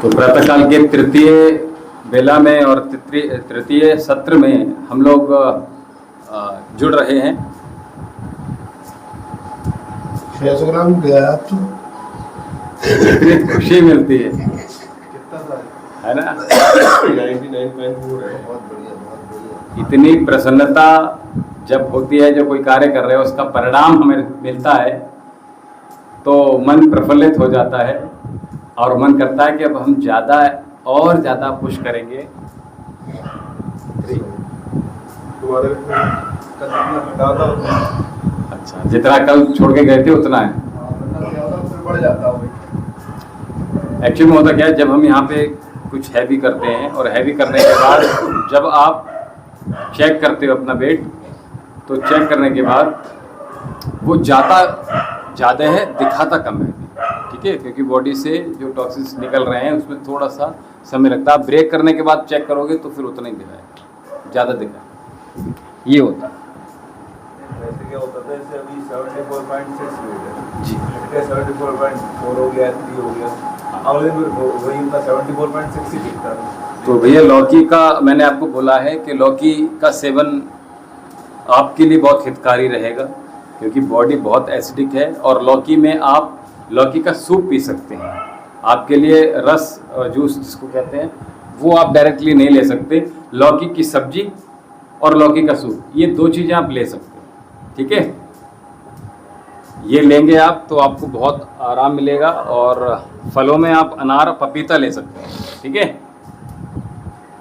तो प्रातःकाल के तृतीय बेला में और तृतीय सत्र में हम लोग जुड़ रहे हैं। 600 ग्राम गया तो इतनी खुशी मिलती है, है ना? 99.4 है। बहुत बढ़िया, बहुत बढ़िया। इतनी प्रसन्नता जब होती है, जो कोई कार्य कर रहे हो उसका परिणाम हमें मिलता है तो मन प्रफुल्लित हो जाता है और मन करता है कि अब हम ज़्यादा और ज़्यादा पुश करेंगे। तुम्हारे अच्छा, जितना कल छोड़ के गए थे उतना है। बढ़ जाता हूँ। एक्चुअली में होता क्या है, जब हम यहाँ पे कुछ हैवी करते हैं और हैवी करने के बाद जब आप चेक करते हो अपना वेट, तो चेक करने के बाद वो ज़्यादा है, दिखाता कम है, ठीक है? क्योंकि बॉडी से जो टॉक्सिन्स निकल रहे हैं उसमें थोड़ा सा समय लगता है। ब्रेक करने के बाद चेक करोगे तो फिर उतना ही दिखाएगा, ज़्यादा दिखाएगा। ये होता है। वैसे क्या होता था, जैसे अभी 74.6 वेट है जी, 74.4 हो गया, 3 हो गया, अगले दिन वही उतना 74.6 ही दिखता है। तो भैया लौकी का मैंने आपको बोला है कि लौकी का सेवन आपके लिए बहुत हितकारी रहेगा, क्योंकि बॉडी बहुत एसिडिक है। और लौकी में आप लौकी का सूप पी सकते हैं। आपके लिए रस जूस जिसको कहते हैं वो आप डायरेक्टली नहीं ले सकते। लौकी की सब्जी और लौकी का सूप, ये 2 चीज़ें आप ले सकते हैं, ठीक है? ये लेंगे आप तो आपको बहुत आराम मिलेगा। और फलों में आप अनार पपीता ले सकते हैं, ठीक है?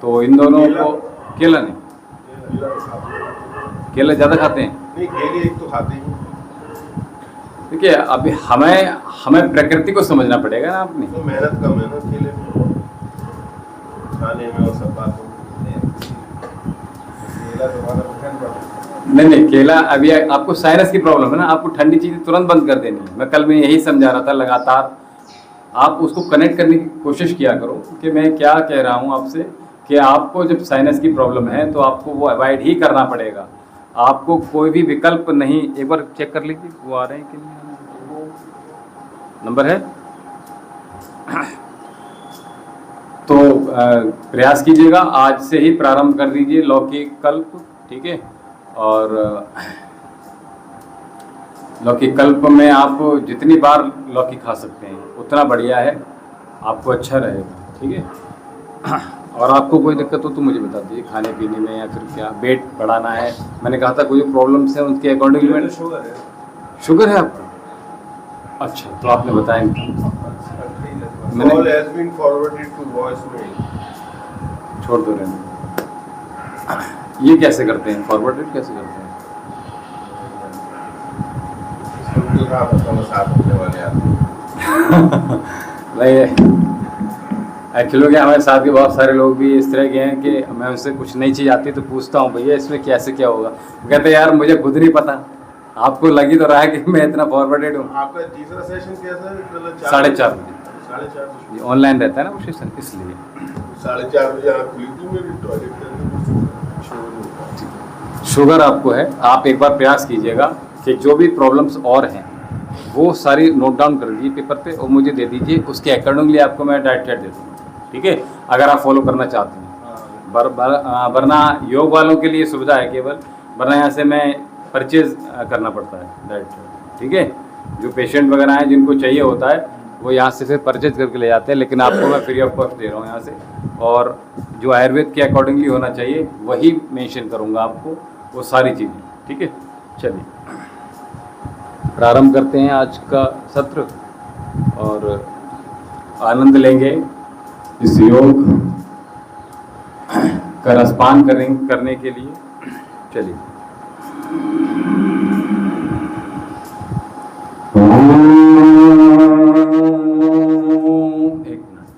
तो इन दोनों को केला नहीं, केला ज़्यादा खाते हैं। नहीं, केले एक तो खाते ही। देखिए अभी हमें प्रकृति को समझना पड़ेगा ना अपनी। तो मेहनत कम है ना केले में, खाने में और सब बातों में। केला तो नहीं, केला अभी आपको साइनस की प्रॉब्लम है ना, आपको ठंडी चीज़ें तुरंत बंद कर देनी है। मैं कल में यही समझा रहा था, लगातार आप उसको कनेक्ट करने की कोशिश किया करो कि मैं क्या कह रहा हूँ आपसे, कि आपको जब साइनस की प्रॉब्लम है तो आपको वो अवॉइड ही करना पड़ेगा। आपको कोई भी विकल्प नहीं। एक बार चेक कर लीजिए वो आ रहे हैं कि नहीं। नंबर है तो प्रयास कीजिएगा, आज से ही प्रारंभ कर दीजिए लौकी कल्प, ठीक है? और लौकी कल्प में आप जितनी बार लौकी खा सकते हैं उतना बढ़िया है, आपको अच्छा रहेगा, ठीक है? और आपको कोई दिक्कत हो तो मुझे बता दीजिए, खाने पीने में या फिर क्या वेट बढ़ाना है। मैंने कहा था कोई प्रॉब्लम्स हैं उनके अकॉर्डिंग में। शुगर है। शुगर है आपको? अच्छा, तो आपने बताया नहीं। मैंने Call has been forwarded to voicemail. छोड़ दो रहने। ये कैसे करते हैं, फॉरवर्डेड कैसे करते हैं? इसको तो आप बताओ, साथ होने वाले आदमी। नहीं, एक्चुअली क्या हमारे साथ के बहुत सारे लोग भी इस तरह के हैं कि मैं उनसे कुछ नई चीज़ आती है तो पूछता हूँ भैया इसमें कैसे क्या होगा। वो कहते हैं यार मुझे खुद नहीं पता। आपको लगी तो रहा है कि मैं इतना फॉरवर्डेड हूँ। आपका तीसरा सेशन कैसा है? 4:30 बजे 4:30 ये ऑनलाइन रहता है ना वो सेशन, इसलिए 4:30 बजे आँख खुली थी मेरी, टॉयलेट करने। शुगर आपको है। आप एक बार प्रयास कीजिएगा कि जो भी प्रॉब्लम्स और हैं वो सारी नोट डाउन कर लीजिए पेपर पे और मुझे दे दीजिए। उसके अकॉर्डिंगली आपको मैं डाइट चार्ट दे दूँगा, ठीक है? अगर आप फॉलो करना चाहते हैं। वरना योग वालों के लिए सुविधा है केवल, वरना यहाँ से मैं परचेज करना पड़ता है डाइट चार्ट, ठीक है? जो पेशेंट वगैरह हैं जिनको चाहिए होता है वो यहाँ से फिर परचेज करके ले जाते हैं, लेकिन आपको मैं फ्री ऑफ कॉस्ट दे रहा हूँ यहाँ से। और जो आयुर्वेद के अकॉर्डिंगली होना चाहिए वही मेंशन करूँगा आपको, वो सारी चीज़ें, ठीक है? चलिए प्रारंभ करते हैं आज का सत्र और आनंद लेंगे इस योग का रसपान करने के लिए। चलिए एक मिनट।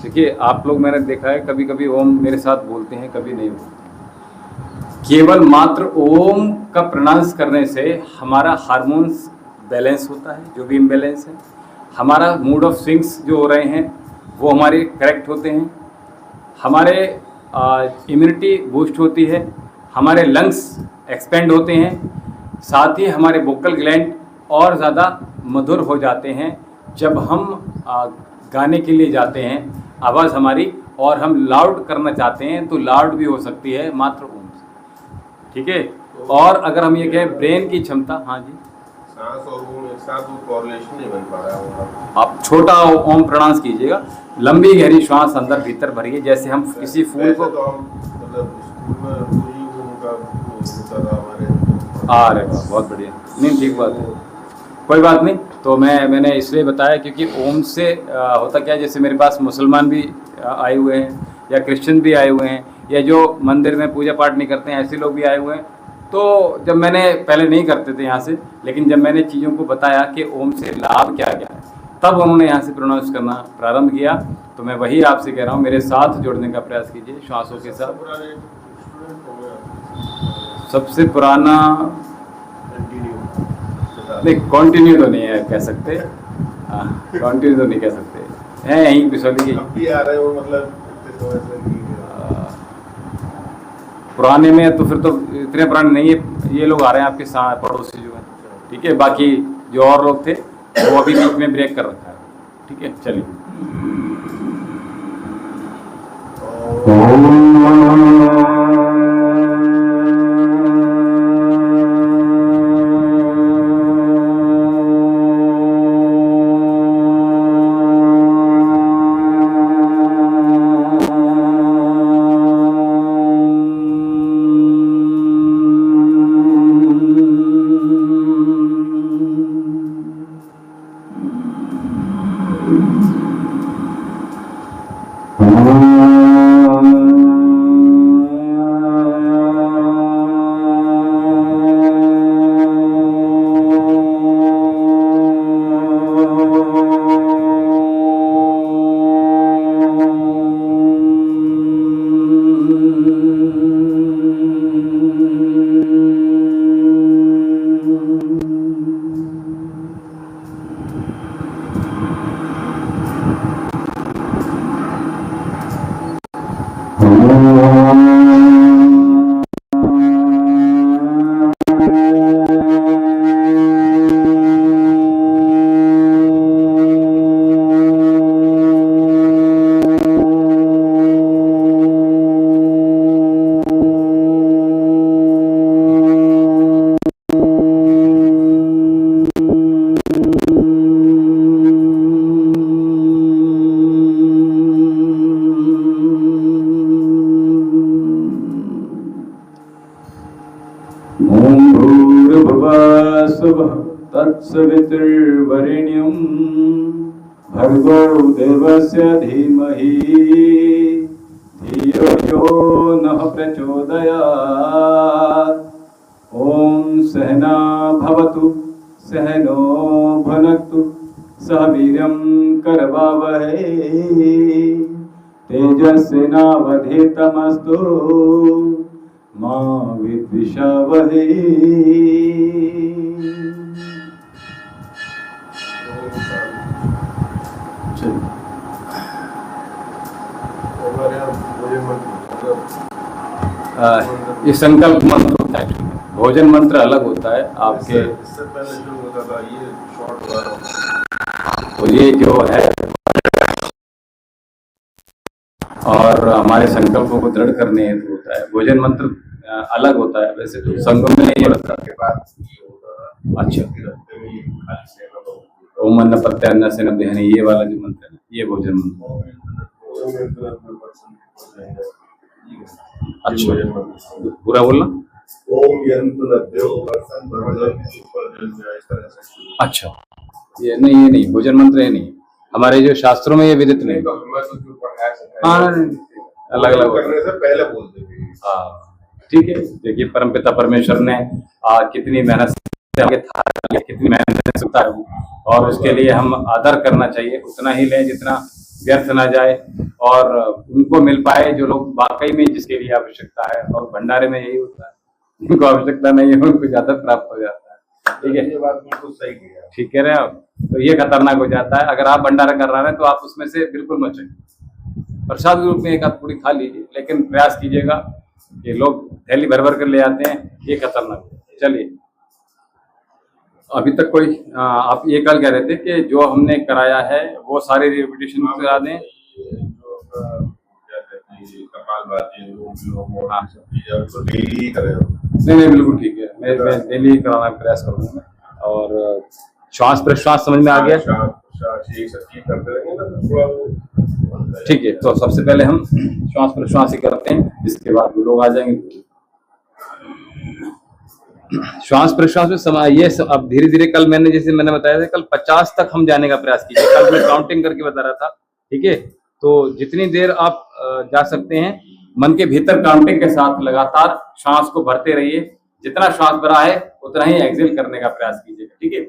देखिए आप लोग, मैंने देखा है कभी कभी ओम मेरे साथ बोलते हैं, कभी नहीं बोलते। केवल मात्र ओम का प्रोनाउंस करने से हमारा हार्मोन्स बैलेंस होता है, जो भी इम्बैलेंस है। हमारा मूड ऑफ स्विंग्स जो हो रहे हैं वो हमारे करेक्ट होते हैं। हमारे इम्यूनिटी बूस्ट होती है, हमारे लंग्स एक्सपेंड होते हैं, साथ ही हमारे वोकल ग्लैंड और ज़्यादा मधुर हो जाते हैं। जब हम गाने के लिए जाते हैं आवाज़ हमारी और हम लाउड करना चाहते हैं तो लाउड भी हो सकती है मात्र ओम से, ठीक है। और अगर हम ये कहें ब्रेन की क्षमता, हाँ जी, सांस और ओम एक साथ वो कोरिलेशन नहीं बन पा रहा है। आप छोटा ओम प्रणॉन्स कीजिएगा, लंबी गहरी श्वास अंदर भीतर भरिए, जैसे हम किसी फूल को तो हम मतलब स्कूल में पूरी उनका होता था हमारे। अरे वाह, बहुत बढ़िया, नहीं ठीक बात है, कोई बात नहीं। तो मैंने इसलिए बताया क्योंकि ओम से होता क्या है, जैसे मेरे पास मुसलमान भी आए हुए हैं या क्रिश्चियन भी आए हुए हैं या जो मंदिर में पूजा पाठ नहीं करते हैं ऐसे लोग भी आए हुए हैं। तो जब मैंने पहले नहीं करते थे यहाँ से, लेकिन जब मैंने चीज़ों को बताया कि ओम से लाभ क्या क्या है, तब उन्होंने यहाँ से प्रोनाउंस करना प्रारंभ किया। तो मैं वही आपसे कह रहा हूँ, मेरे साथ जोड़ने का प्रयास कीजिए श्वासों के साथ। सबसे पुराना नहीं, कंटिन्यू तो नहीं है कह सकते, कंटिन्यू तो नहीं कह सकते हैं, यहीं पिछोली की अभी आ रहे हो मतलब पुराने में, तो फिर तो इतने पुराने नहीं है, ये लोग आ रहे हैं आपके साथ पड़ोसी जो है, ठीक है। बाकी जो और लोग थे वो अभी बीच में ब्रेक कर रखा है, ठीक है। चलिए तत्सवितुर्वरेण्यं भर्गो देवस्य धीमहि धियो यो नः प्रचोदयात्। ओम सहना भवतु सहनो भुनक्तु सह वीर्यं करवावहै तेजस्विनावधीतमस्तु मा विद्विषावहै। ये संकल्प मंत्र होता है, भोजन मंत्र अलग होता है आपके। इससे पहले जो होता था ये शॉर्ट वाला, तो ये जो है और हमारे संकल्पों को दृढ़ करने हेतु होता है। भोजन मंत्र अलग होता है, वैसे तो संगम में ये होता है। के बाद ये होता था। अच्छा, रस्ते में ये खाली सेना लोग ओम अन्न प्रत्यन्न से न देहने, ये वाला जो मंत्र है ये भोजन मंत्र। अच्छा, पूरा बोलना। ओम यंत्र देव वर्षन भरजल सुपर जल में इस तरह से। अच्छा, ये नहीं भोजन मंत्र है नहीं, हमारे जो शास्त्रों में ये विदित नहीं। हाँ, अलग अलग करने से पहले बोलते थे। हाँ ठीक है। देखिए परमपिता परमेश्वर ने कितनी मेहनत से आगे था, कितनी मेहनत से उतारा, और उसके लिए हम आदर करना चाहिए, उतना ही लें जितना व्यर्थ ना जाए और उनको मिल पाए जो लोग वाकई में जिसके लिए आवश्यकता है। और भंडारे में यही होता है, जिनको आवश्यकता नहीं है उनको ज्यादा प्राप्त हो जाता है। ठीक है, ये बात बिल्कुल सही है, ठीक कह रहे हैं आप। तो ये खतरनाक हो जाता है। अगर आप भंडारा कर रहे हैं तो आप उसमें से बिल्कुल मत चाहिए, प्रसाद के रूप में एक आध पूरी खा लीजिए, लेकिन प्रयास कीजिएगा कि लोग थैली भर भर कर ले आते हैं, ये खतरनाक है। चलिए अभी तक कोई आप ये कल कह रहे थे कि जो हमने कराया है वो सारे रिपीटेशन करा दें। जो क्या कहते हैं ये कपालभाति, अनुलोम विलोम और सब चीजें उसको डेली ही करें। नहीं बिल्कुल ठीक है, मैं डेली ही कराना का प्रयास करूँगा। और श्वास प्रश्वास समझ में आ गया? ये सब चीज करते रहेंगे ना तो थोड़ा वो ठीक है, तो सबसे पहले हम श्वास प्रश्वास ही करते हैं, इसके बाद वो लोग आ जाएंगे। श्वास प्रश्वास में समय ये अब धीरे धीरे, कल जैसे मैंने बताया था, कल 50 तक हम जाने का प्रयास कीजिए। कल मैं काउंटिंग करके बता रहा था, ठीक है? तो जितनी देर आप जा सकते हैं मन के भीतर काउंटिंग के साथ लगातार श्वास को भरते रहिए। जितना श्वास भरा है उतना ही एक्सेल करने का प्रयास कीजिएगा, ठीक है?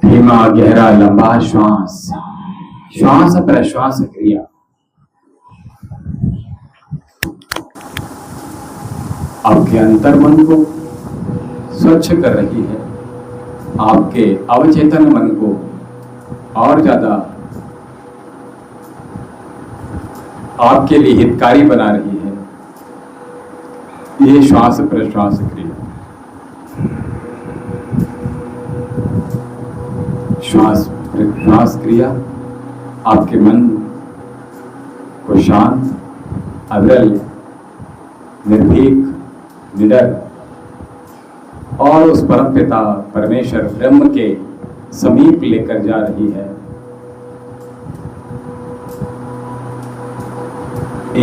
धीमा गहरा लंबा श्वास, श्वास प्रश्वास क्रिया। आपके अंतर्मन को स्वच्छ कर रही है, आपके अवचेतन मन को और ज्यादा आपके लिए हितकारी बना रही है ये श्वास प्रश्वास क्रिया। श्वास प्रश्वास क्रिया आपके मन को शांत, अविरल, निर्भीक, निडर और उस परम पिता परमेश्वर ब्रह्म के समीप लेकर जा रही है।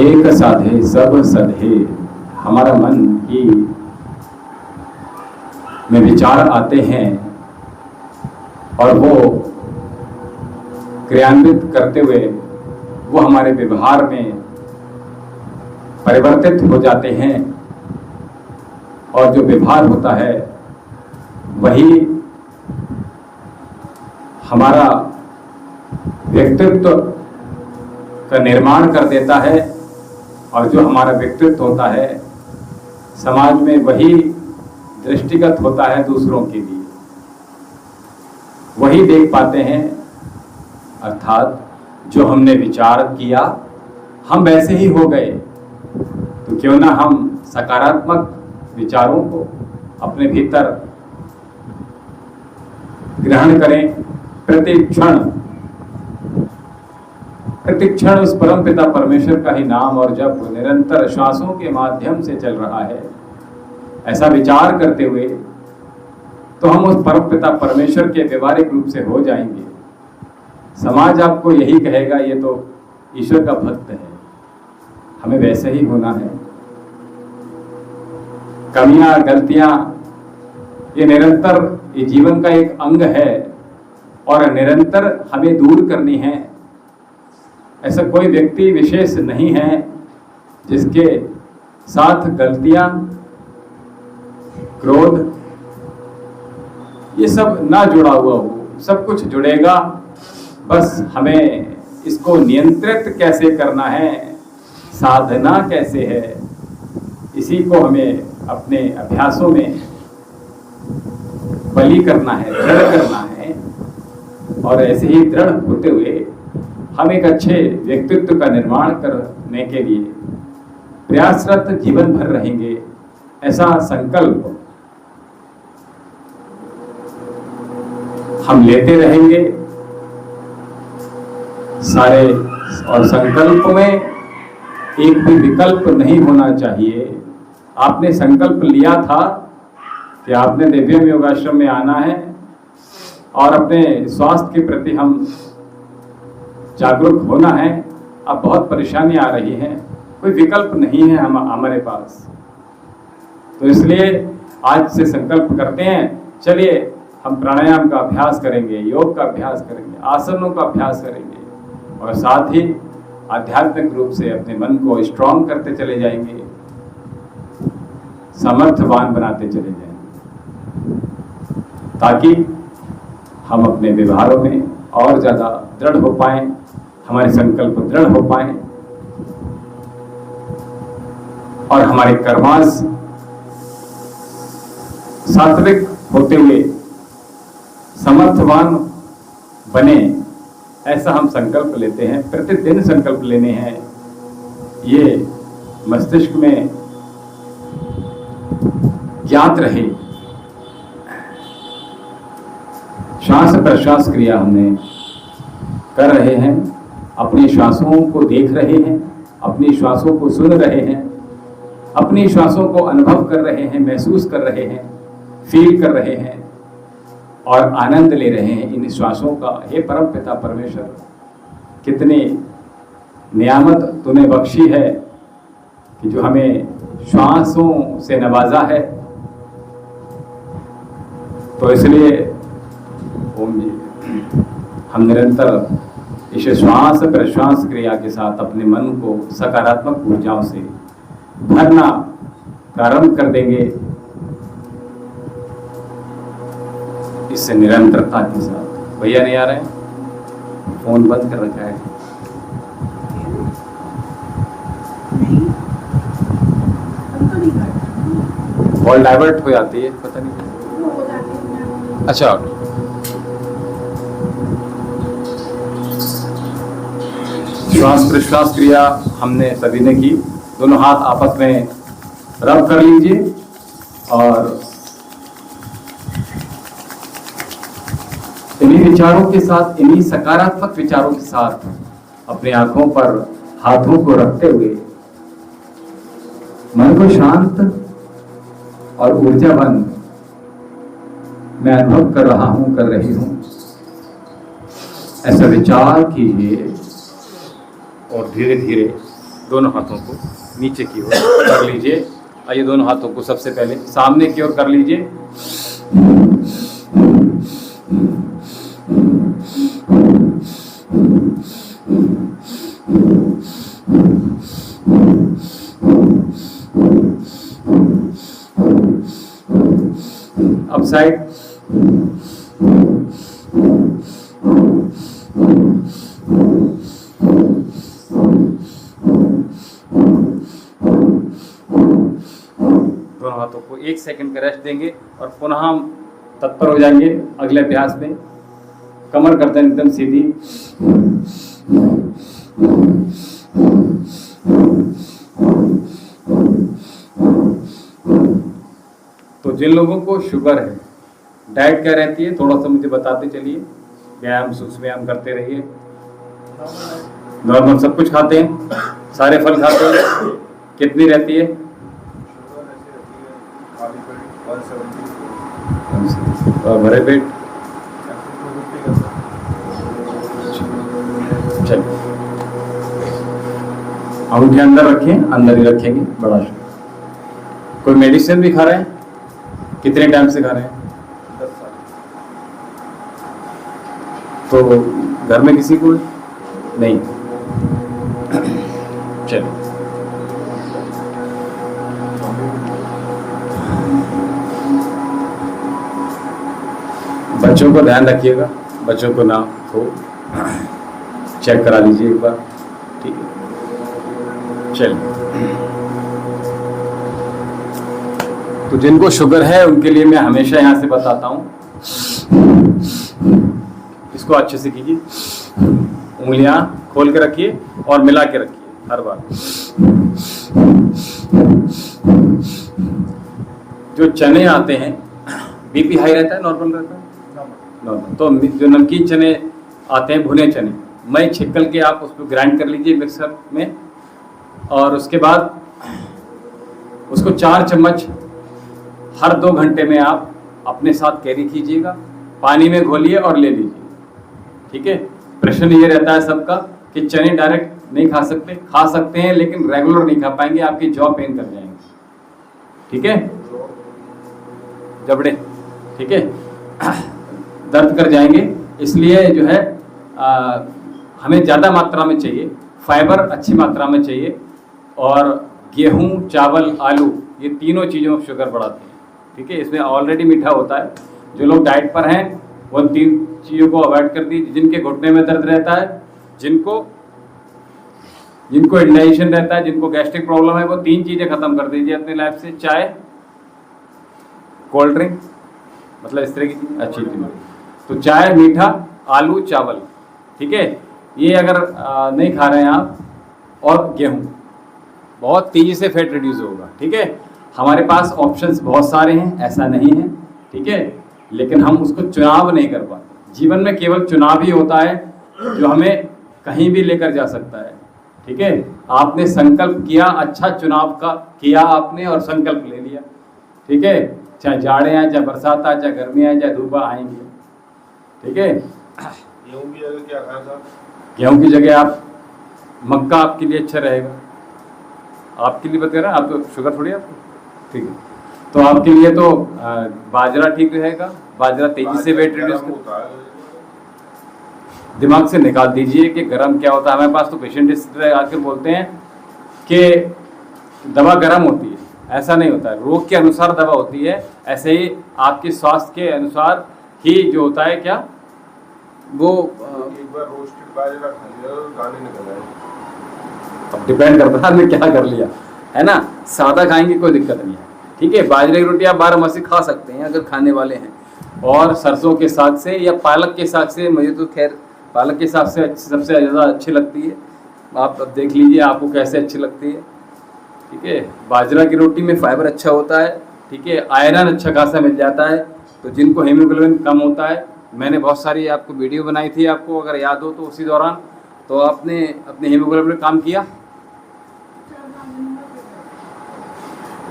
एक साधे सब सधे। हमारा मन की में विचार आते हैं और वो क्रियान्वित करते हुए वो हमारे व्यवहार में परिवर्तित हो जाते हैं, और जो व्यवहार होता है वही हमारा व्यक्तित्व का निर्माण कर देता है, और जो हमारा व्यक्तित्व होता है समाज में वही दृष्टिगत होता है दूसरों के लिए, वही देख पाते हैं। अर्थात जो हमने विचार किया हम वैसे ही हो गए। तो क्यों ना हम सकारात्मक विचारों को अपने भीतर ग्रहण करें। प्रतिक्षण उस परम पिता परमेश्वर का ही नाम और जब निरंतर श्वासों के माध्यम से चल रहा है, ऐसा विचार करते हुए तो हम उस परम पिता परमेश्वर के व्यवहारिक रूप से हो जाएंगे। समाज आपको यही कहेगा ये तो ईश्वर का भक्त है, हमें वैसे ही होना है। कमियां, गलतियां ये निरंतर ये जीवन का एक अंग है और निरंतर हमें दूर करनी है। ऐसा कोई व्यक्ति विशेष नहीं है जिसके साथ गलतियां, क्रोध ये सब ना जुड़ा हुआ हो। सब कुछ जुड़ेगा, बस हमें इसको नियंत्रित कैसे करना है, साधना कैसे है, इसी को हमें अपने अभ्यासों में बलि करना है, दृढ़ करना है। और ऐसे ही दृढ़ होते हुए हम एक अच्छे व्यक्तित्व का निर्माण करने के लिए प्रयासरत जीवन भर रहेंगे, ऐसा संकल्प हम लेते रहेंगे सारे। और संकल्प में एक भी विकल्प नहीं होना चाहिए। आपने संकल्प लिया था कि आपने दिव्यम योगाश्रम में आना है और अपने स्वास्थ्य के प्रति हम जागरूक होना है। अब बहुत परेशानी आ रही है, कोई विकल्प नहीं है हमारे पास। तो इसलिए आज से संकल्प करते हैं, चलिए हम प्राणायाम का अभ्यास करेंगे, योग का अभ्यास करेंगे, आसनों का अभ्यास करेंगे और साथ ही आध्यात्मिक रूप से अपने मन को स्ट्रांग करते चले जाएंगे, सामर्थ्यवान बनाते चले जाएंगे, ताकि हम अपने व्यवहारों में और ज्यादा दृढ़ हो पाएं, हमारे संकल्प दृढ़ हो पाएं और हमारे कर्मास सात्विक होते हुए समर्थवान बने, ऐसा हम संकल्प लेते हैं, प्रतिदिन संकल्प लेने हैं। ये मस्तिष्क में ज्ञात रहे। श्वास प्रश्वास क्रिया हमने कर रहे हैं, अपनी श्वासों को देख रहे हैं, अपनी श्वासों को सुन रहे हैं, अपनी श्वासों को अनुभव कर रहे हैं, महसूस कर रहे हैं, फील कर रहे हैं और आनंद ले रहे हैं इन श्वासों का। हे परम पिता परमेश्वर, कितनी नियामत तूने बख्शी है कि जो हमें श्वासों से नवाजा है। तो इसलिए ओम जी, हम निरंतर इस श्वास प्रश्वास क्रिया के साथ अपने मन को सकारात्मक ऊर्जाओं से भरना प्रारंभ कर देंगे। इससे निरंतरता के साथ। भैया नहीं आ रहे हैं, फोन बंद कर रखा है। कॉल डाइवर्ट हो जाती है, पता नहीं। अच्छा, श्वास प्रश्वास क्रिया हमने सभी ने की। दोनों हाथ आपस में रब कर लीजिए और इन्हीं विचारों के साथ, इन्हीं सकारात्मक विचारों के साथ अपनी आंखों पर हाथों को रखते हुए मन को शांत और ऊर्जावान मैं अनुभव कर रहा हूं, कर रही हूं, ऐसा विचार कीजिए और धीरे धीरे दोनों हाथों को नीचे की ओर कर लीजिए। आइए दोनों हाथों को सबसे पहले सामने की ओर कर लीजिए। अब साइड, दोनों हाथों को 1 सेकंड का रेस्ट देंगे और पुनः हम तत्पर हो जाएंगे अगले अभ्यास में। कमर गर्दन एकदम सीधी। तो जिन लोगों को शुगर है, डाइट क्या रहती है थोड़ा सा मुझे बताते चलिए। व्यायाम, सूक्ष्म व्यायाम करते रहिए। नॉर्मल सब कुछ खाते हैं, सारे फल खाते हैं। कितनी रहती है? और भरे पेट? चलिए, अंगूठे अंदर रखें, अंदर ही रखेंगे। बड़ा शुक्र। कोई मेडिसिन भी खा रहे हैं? कितने टाइम से खा रहे हैं? 10 साल। तो घर में किसी को नहीं? चलो, बच्चों को ध्यान रखिएगा, बच्चों को ना हो, चेक करा लीजिए एक बार, ठीक है। चलिए, तो जिनको शुगर है उनके लिए मैं हमेशा यहाँ से बताता हूँ, इसको अच्छे से कीजिए, उंगलियां खोल के रखिए और मिला के रखिए हर बार। जो चने आते हैं, बीपी हाई रहता है, नॉर्मल रहता है? नॉर्मल। तो जो नमकीन चने आते हैं, भुने चने, मैं छिकल के आप उसको ग्राइंड कर लीजिए मिक्सर में, और उसके बाद उसको 4 चम्मच हर 2 घंटे में आप अपने साथ कैरी कीजिएगा, पानी में घोलिए और ले लीजिए, ठीक है। प्रश्न ये रहता है सबका कि चने डायरेक्ट नहीं खा सकते, खा सकते हैं लेकिन रेगुलर नहीं खा पाएंगे, आपकी जॉ पेन कर जाएंगे, ठीक है, जबड़े, ठीक है, दर्द कर जाएंगे। इसलिए जो है हमें ज़्यादा मात्रा में चाहिए, फाइबर अच्छी मात्रा में चाहिए, और गेहूं, चावल, आलू, ये तीनों चीज़ों में शुगर बढ़ाती है, ठीक है। इसमें ऑलरेडी मीठा होता है। जो लोग डाइट पर हैं वो 3 चीज़ों को अवॉइड कर दीजिए। जिनके घुटने में दर्द रहता है, जिनको इंडाइजेशन रहता है, जिनको गैस्ट्रिक प्रॉब्लम है, वो 3 चीज़ें खत्म कर दीजिए अपनी लाइफ से। चाय, कोल्ड ड्रिंक, मतलब इस तरह की अच्छी चीज़। तो चाय, मीठा, आलू, चावल, ठीक है। ये अगर नहीं खा रहे हैं आप, और गेहूँ बहुत तेज़ी से फैट रिड्यूस होगा, ठीक है। हमारे पास ऑप्शंस बहुत सारे हैं, ऐसा नहीं है, ठीक है, लेकिन हम उसको चुनाव नहीं कर पाते। जीवन में केवल चुनाव ही होता है जो हमें कहीं भी लेकर जा सकता है, ठीक है। आपने संकल्प किया, अच्छा चुनाव का किया आपने और संकल्प ले लिया, ठीक है। चाहे जाड़े आए, चाहे बरसात आए, चाहे गर्मी आए, चाहे धूप आएंगे, ठीक है। गेहूं की जगह क्या खाया था? गेहूं की जगह आप मक्का आपके लिए अच्छा रहेगा। आपके लिए बता रहा, आप तो शुगर थोड़ी है आपको, ठीक है। तो आपके लिए तो बाजरा ठीक रहेगा। बाजरा तेजी से वेट रिड्यूस होता है। दिमाग से निकाल दीजिए कि गर्म क्या होता है। हमारे पास तो पेशेंट आकर बोलते हैं कि दवा गर्म होती है, ऐसा नहीं होता है। रोग के अनुसार दवा होती है, ऐसे ही आपके स्वास्थ्य के अनुसार ही जो होता है क्या वो एक बार रोस्टेड बाजरा खा लिया और गाने निकल आए। अब डिपेंड करता है आपने क्या कर लिया, है ना। सादा खाएंगे कोई दिक्कत नहीं है, ठीक है। बाजरे की रोटी आप 12 मासी खा सकते हैं अगर खाने वाले हैं, और सरसों के साग से या पालक के साग से, मुझे तो खैर पालक के साग से सबसे ज़्यादा अच्छी लगती है। आप अब देख लीजिए आपको कैसे अच्छी लगती है, ठीक है। बाजरा की रोटी में फाइबर अच्छा होता है, ठीक है। आयरन अच्छा खासा मिल जाता है। तो जिनको हीमोग्लोबिन कम होता है, मैंने बहुत सारी आपको वीडियो बनाई थी, आपको अगर याद हो तो उसी दौरान, तो आपने अपने हीमोग्लोबिन काम किया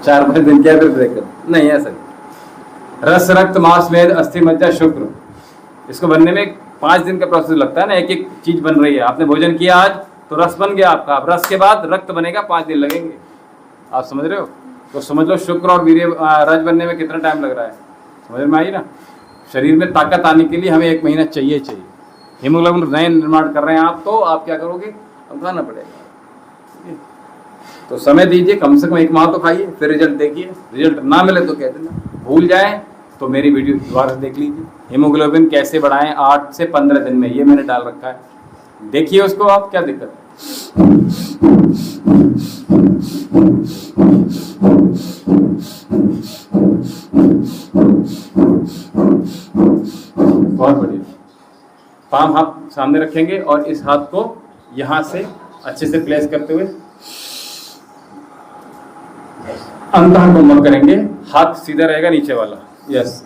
4-5 दिन क्या, फिर ब्रेक कर नहीं है सर। रस रक्त मांस मेद अस्थि मज्जा शुक्र, इसको बनने में 5 दिन का प्रोसेस लगता है ना। एक एक चीज बन रही है। आपने भोजन किया आज तो रस बन गया आपका, अब रस के बाद रक्त बनेगा, 5 दिन लगेंगे। आप समझ रहे हो? तो समझ लो शुक्र और वीर्य रज बनने में कितना टाइम लग रहा है, समझ में आई ना। शरीर में ताकत आने के लिए हमें 1 महीना चाहिए। हीमोग्लोबिन नए निर्माण कर रहे हैं आप, तो आप क्या करोगे, अब खाना पड़ेगा। तो समय दीजिए, कम से कम 1 माह तो खाइए, फिर रिजल्ट देखिए। रिजल्ट ना मिले तो कह देना, भूल जाए तो मेरी वीडियो दोबारा देख लीजिए। हीमोग्लोबिन कैसे बढ़ाएं 8 से 15 दिन में, ये मैंने डाल रखा है, देखिए उसको आप, क्या दिक्कत है। बहुत बढ़िया। पाम हाथ सामने रखेंगे और इस हाथ को यहां से अच्छे से प्लेस करते हुए अंतः कोमल करेंगे। हाथ सीधा रहेगा नीचे वाला, yes.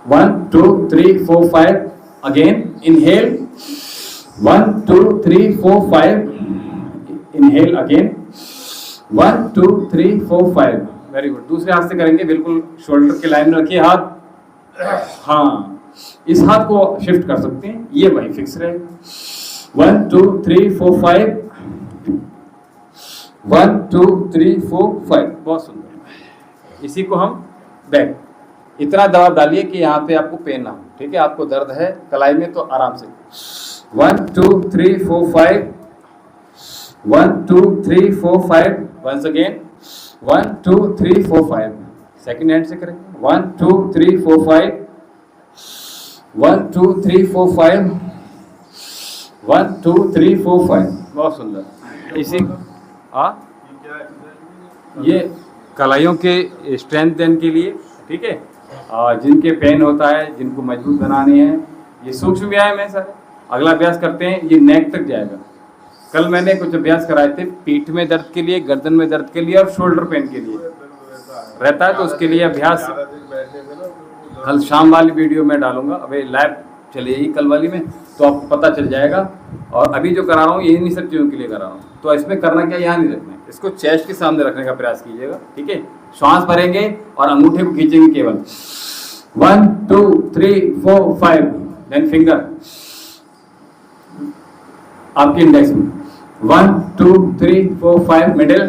1 2 3 4 5 again inhale, 1 2 3 4 5 inhale again, 1 2 3 4 5। Very good. दूसरे हाथ से करेंगे, बिल्कुल शोल्डर के लाइन में रखिए हाथ। हाँ, इस हाथ को शिफ्ट कर सकते हैं, ये वही फिक्स रहेगा। 1 2 3 4 5, 1 2 3 4 5। बहुत सुंदर। इसी को हम बैक, इतना दबाव डालिए कि यहाँ पे आपको पेन ना हो, ठीक है। आपको दर्द है कलाई में तो आराम से 1 2 3 4 5, 1 2 3 4 5। Once again 1 2 3 4 5। सेकेंड हैंड से करेंगे 1 2 3 4 5, 1 2 3 4 5, 1 2 3 4 5। बहुत सुंदर। इसी ये कलाइयों के स्ट्रेंथ देने के लिए, ठीक है। जिनके पेन होता है, जिनको मजबूत बनाने हैं, ये सूक्ष्म व्यायाम है सर। अगला अभ्यास करते हैं, ये नेक तक जाएगा। कल मैंने कुछ अभ्यास कराए थे पीठ में दर्द के लिए, गर्दन में दर्द के लिए और शोल्डर पेन के लिए रहता है, तो उसके लिए अभ्यास कल शाम वाली वीडियो में डालूंगा। अभी लाइव चलेगी कल वाली में, तो आपको पता चल जाएगा। और अभी जो करा रहा हूँ ये नहीं सब चीज़ों के लिए करा रहा हूँ। तो इसमें करना क्या, यहाँ नहीं रखना है, इसको चेस्ट के सामने रखने का प्रयास कीजिएगा, ठीक है। श्वास भरेंगे और अंगूठे को खींचेंगे केवल। 1 2 3 4 5, देन फिंगर आपके इंडेक्स में 1 2 3 4 5, मिडिल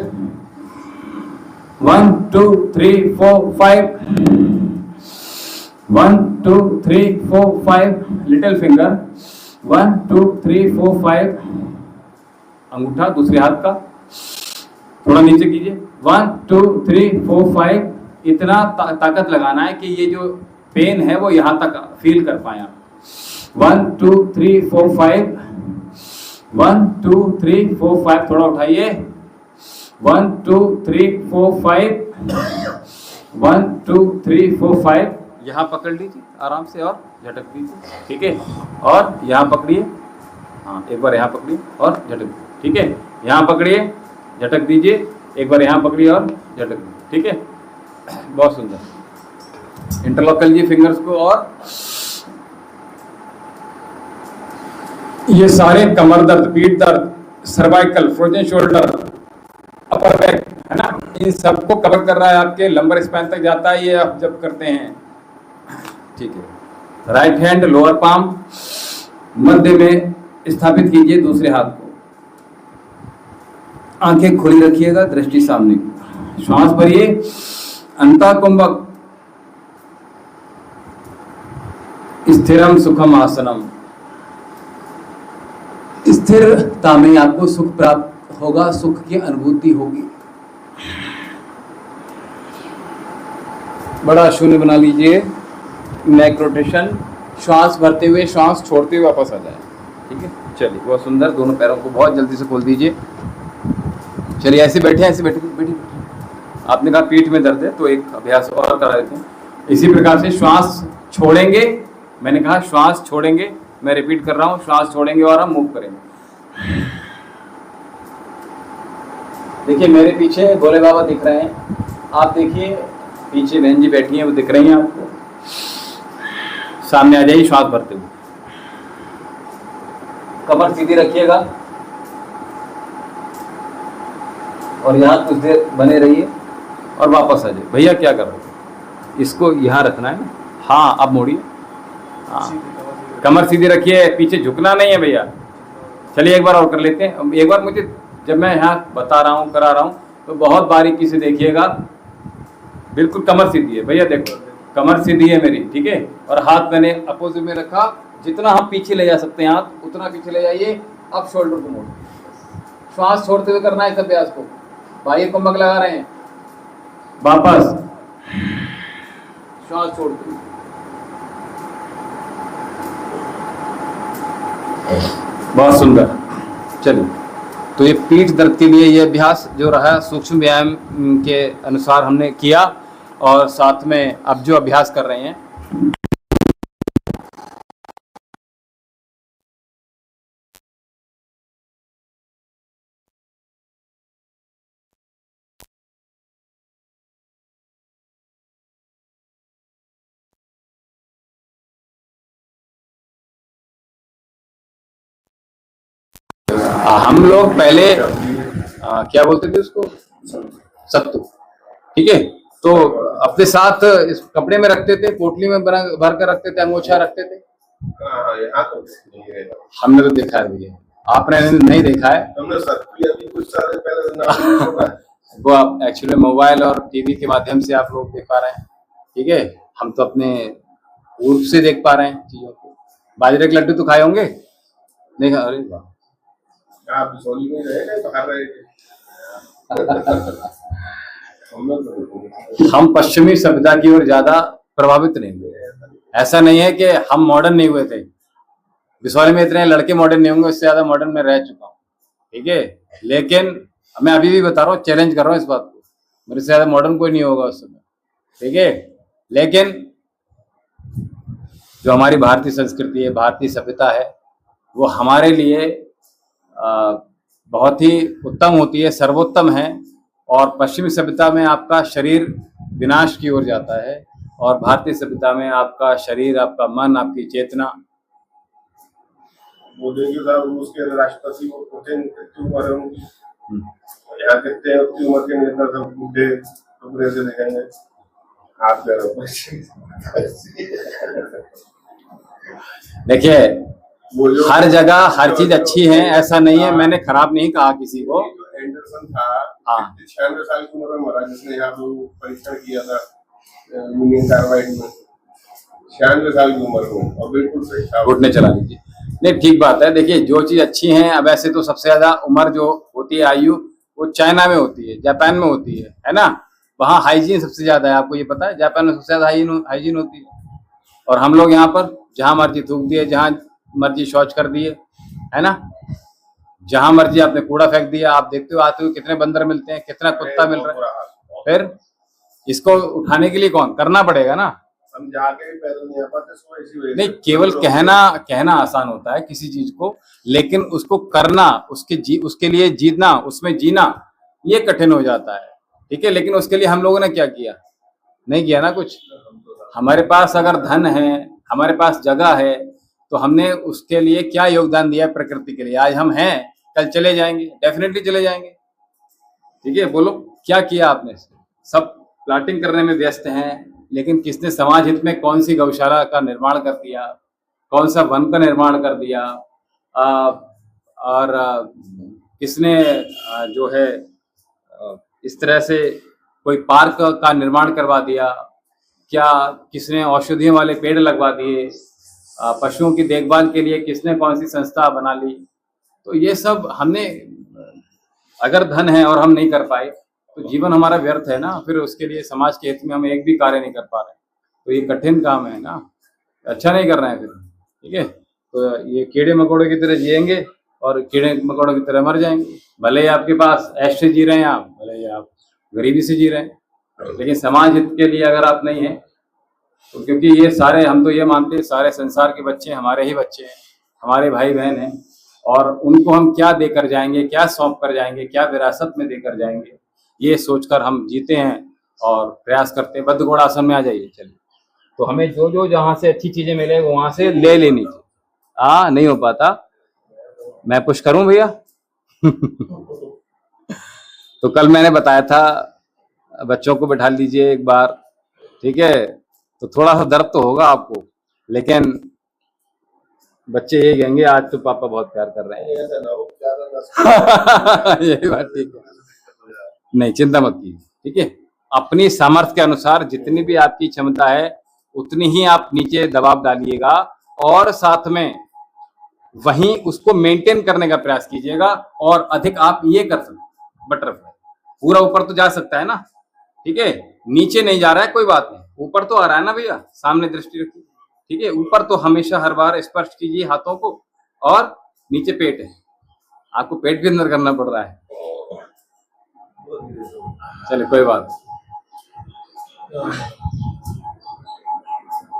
1 2 3 4 5, 1 2 3 4 5, लिटिल फिंगर 1 2 3 4 5, अंगूठा दूसरे हाथ का थोड़ा नीचे कीजिए। 1 2 3 4 5। इतना ताकत लगाना है कि ये जो पेन है वो यहाँ तक फील कर पाए आप। 1 2 3 4 5, 1 2 3 4 5। थोड़ा उठाइए। 1 2 3 4 5, 1 2 3 4 5। यहाँ पकड़ लीजिए आराम से और झटक दीजिए, ठीक है। और यहाँ पकड़िए हाँ, एक बार यहाँ पकड़िए और झटक दीजिए, ठीक है। यहाँ पकड़िए, झटक दीजिए, एक बार यहाँ पकड़िए और झटक दीजिए, ठीक है। बहुत सुंदर। इंटरलॉक कर लीजिए फिंगर्स को, और ये सारे कमर दर्द, पीठ दर्द, cervical, frozen shoulder, upper back, है ना, इन सबको कवर कर रहा है, आपके लंबर स्पैन तक जाता है ये आप जब करते हैं, ठीक है। राइट हैंड लोअर पाम मध्य में स्थापित कीजिए, दूसरे हाथ को, आंखें खुली रखिएगा, दृष्टि सामने की, श्वास भरिए, अंतःकुंभक, स्थिरम सुखम आसनम, स्थिरता में आपको सुख प्राप्त होगा, सुख की अनुभूति होगी। बड़ा शून्य बना लीजिए, नेक रोटेशन, श्वास भरते हुए श्वास छोड़ते हुए वापस आ जाए, ठीक है। चलिए, बहुत सुंदर। दोनों पैरों को बहुत जल्दी से खोल दीजिए। चलिए, ऐसे बैठे, ऐसे बैठे। आपने कहा पीठ में दर्द है, तो एक अभ्यास और करा देते हैं। इसी प्रकार से श्वास छोड़ेंगे, मैंने कहा श्वास छोड़ेंगे, मैं रिपीट कर रहा हूँ, श्वास छोड़ेंगे और हम मूव करेंगे। देखिए मेरे पीछे भोले बाबा दिख रहे हैं, आप देखिए पीछे बहन जी बैठी हैं, वो दिख रही हैं आपको। सामने आ जाइए, श्वास भरते हुए, कमर सीधी रखिएगा और यहाँ कुछ देर बने रहिए और वापस आ जाइए। भैया क्या कर रहे हो? इसको यहाँ रखना है ना, हाँ, अब मोड़िए, हाँ, कमर सीधी रखिए, पीछे झुकना नहीं है भैया। चलिए एक बार और कर लेते हैं। एक बार मुझे, जब मैं यहाँ बता रहा हूँ, करा रहा हूँ, तो बहुत बारीकी से देखिएगा, बिल्कुल कमर सीधी है भैया, देखो कमर सीधी है मेरी, ठीक है। और हाथ मैंने अपोजिट में रखा, जितना हम पीछे ले जा सकते हैं हाथ उतना पीछे ले जाइए। अब शोल्डर को मोड़, श्वास छोड़ते हुए करना है इस अभ्यास को। बाह्य कुंभक लगा रहे हैं, वापस श्वास छोड़ते हुए, बहुत सुंदर। चलिए, तो ये पीठ दर्द के लिए ये अभ्यास जो रहा सूक्ष्म व्यायाम के अनुसार हमने किया, और साथ में अब जो अभ्यास कर रहे हैं, हम लोग पहले क्या बोलते थे उसको, सत्तू, ठीक है। तो अपने साथ इस कपड़े में रखते थे, पोटली में भर कर रखते थे, अंगोछा रखते थे। हमने तो देखा है भैया, आपने नहीं देखा है। हमने सत्तू अभी कुछ साल पहले वो आप एक्चुअली मोबाइल और टीवी के माध्यम से आप लोग देख पा रहे हैं, ठीक है। हम तो अपने रूप से देख पा रहे हैं चीजों को। बाजरे के लड्डू तो खाए होंगे, नहीं? अरे वाह, आप सोली में रहे तो खा रहे थे। हम पश्चिमी सभ्यता की ओर ज्यादा प्रभावित नहीं हुए। ऐसा नहीं है कि हम मॉडर्न नहीं हुए थे, बिसौली में इतने लड़के मॉडर्न नहीं होंगे, उससे ज्यादा मॉडर्न में रह चुका हूँ, ठीक है। लेकिन मैं अभी भी बता रहा हूँ, चैलेंज कर रहा हूँ इस बात को, मेरे से ज्यादा मॉडर्न कोई नहीं होगा उस समय, ठीक है। लेकिन जो हमारी भारतीय संस्कृति है, भारतीय सभ्यता है, वो हमारे लिए बहुत ही उत्तम होती है, सर्वोत्तम है। और पश्चिमी सभ्यता में आपका शरीर विनाश की ओर जाता है, और भारतीय सभ्यता में आपका शरीर, आपका मन, आपकी चेतना। बोलेंगे साहब रूस के राष्ट्रपति को पुतिन कितनी उम्र है उनकी, यहाँ कितने उतनी उम्र के नेता सब बूढ़े टुकड़े से दिखेंगे, हाथ पैरों देखिए हर जगह हर चीज अच्छी है, ऐसा नहीं है, मैंने खराब नहीं कहा किसी को। एंडरसन था, हाँ, 96 साल की उम्र में मरा, जिसने यहाँ पे परीक्षण किया था यूनियन कार्बाइड में, 96 साल की उम्र में, और बिल्कुल सही था। घुटने चला लीजिए, नहीं ठीक बात है। देखिए जो चीज अच्छी है, अब ऐसे तो सबसे ज्यादा उम्र जो होती है आयु, वो चाइना में होती है, जापान में होती है ना। वहाँ हाइजीन सबसे ज्यादा है, आपको ये पता है, जापान में सबसे ज्यादा हाइजीन होती है। और हम लोग यहाँ पर जहाँ मर्जी थूक दिए, जहाँ मर्जी शौच कर दिए, है ना, जहां मर्जी आपने कूड़ा फेंक दिया। आप देखते हो आते हो कितने बंदर मिलते हैं, कितना कुत्ता मिल रहा है। फिर इसको उठाने के लिए कौन करना पड़ेगा ना, हम जाके भी पैदल नहीं आ पाते, सो इसी वजह नहीं, से केवल लोग- कहना आसान होता है किसी चीज को, लेकिन उसको करना, उसके लिए जीतना, उसमें जीना, ये कठिन हो जाता है। ठीक है, लेकिन उसके लिए हम लोगों ने क्या किया? नहीं किया ना कुछ। हमारे पास अगर धन है, हमारे पास जगह है, तो हमने उसके लिए क्या योगदान दिया है प्रकृति के लिए? आज हम हैं, कल चले जाएंगे, डेफिनेटली चले जाएंगे। ठीक है, बोलो क्या किया आपने? सब प्लाटिंग करने में व्यस्त हैं, लेकिन किसने समाज हित में कौन सी गौशाला का निर्माण कर दिया, कौन सा वन का निर्माण कर दिया, और किसने जो है इस तरह से कोई पार्क का निर्माण करवा दिया, क्या किसने औषधियों वाले पेड़ लगवा दिए, पशुओं की देखभाल के लिए किसने कौन सी संस्था बना ली। तो ये सब हमने, अगर धन है और हम नहीं कर पाए तो जीवन हमारा व्यर्थ है ना। फिर उसके लिए समाज के हित में हम एक भी कार्य नहीं कर पा रहे, तो ये कठिन काम है ना, अच्छा नहीं कर रहे हैं फिर। ठीक है, तो ये कीड़े मकोड़े की तरह जिएंगे और कीड़े मकोड़ों की तरह मर जाएंगे। भले ही आपके पास ऐश से जी रहे हैं आप, भले ही आप गरीबी से जी रहे हैं, लेकिन समाज हित के लिए अगर आप नहीं हैं तो, क्योंकि ये सारे, हम तो ये मानते हैं सारे संसार के बच्चे हमारे ही बच्चे हैं, हमारे भाई बहन हैं, और उनको हम क्या देकर जाएंगे, क्या सौंप कर जाएंगे, क्या विरासत में देकर जाएंगे, ये सोचकर हम जीते हैं और प्रयास करते हैं। बद्ध घोड़ा आसन में आ जाइए, चलिए। तो हमें जो जहाँ से अच्छी चीजें मिले वहां से ले लेनी चाहिए। नहीं हो पाता, मैं पुश करूं भैया? तो कल मैंने बताया था बच्चों को बैठा लीजिए एक बार, ठीक है, तो थोड़ा सा दर्द तो होगा आपको, लेकिन बच्चे ये कहेंगे आज तो पापा बहुत प्यार कर रहे हैं। ऐसा ना हो, ज्यादा ना यही बात ठीक है, नहीं चिंता मत कीजिए। ठीक है, अपनी सामर्थ्य के अनुसार जितनी भी आपकी क्षमता है उतनी ही आप नीचे दबाव डालिएगा, और साथ में वहीं उसको मेंटेन करने का प्रयास कीजिएगा। और अधिक आप ये कर सकते, बटरफ्लाई पूरा ऊपर तो जा सकता है ना, ठीक है, नीचे नहीं जा रहा है कोई बात नहीं, ऊपर तो आ रहा है ना भैया, सामने दृष्टि रखिए। ठीक है, ऊपर तो हमेशा हर बार स्पर्श कीजिए हाथों को, और नीचे पेट है, आपको पेट भी अंदर करना पड़ रहा है। चलिए कोई बात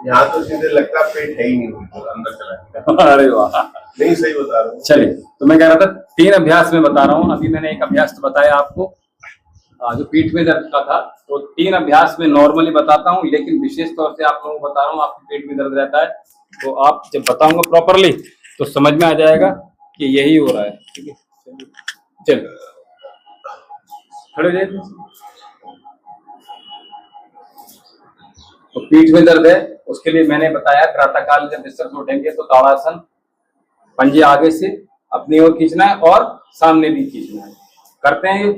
यहाँ तो सीधे लगता है पेट है ही नहीं, बिल्कुल अंदर चला गया। अरे वाह, नहीं, सही बता रहा हूँ। चलिए, तो मैं कह रहा था 3 अभ्यास में बता रहा हूँ। अभी मैंने एक अभ्यास तो बताया आपको जो पीठ में दर्द का था, तो 3 अभ्यास में नॉर्मली बताता हूँ, लेकिन विशेष तौर से आप लोगों को बता रहा हूँ, आपके पेट में दर्द रहता है तो आप जब बताऊंगा प्रॉपरली तो समझ में आ जाएगा कि यही हो रहा है। ठीक है, चलिए खड़े हो जाइए। तो पीठ में दर्द है, उसके लिए मैंने बताया प्रातःकाल जब बिस्तर से उठेंगे तो ताड़ासन, पंजे आगे से अपनी ओर खींचना है और सामने भी खींचना है, करते हैं।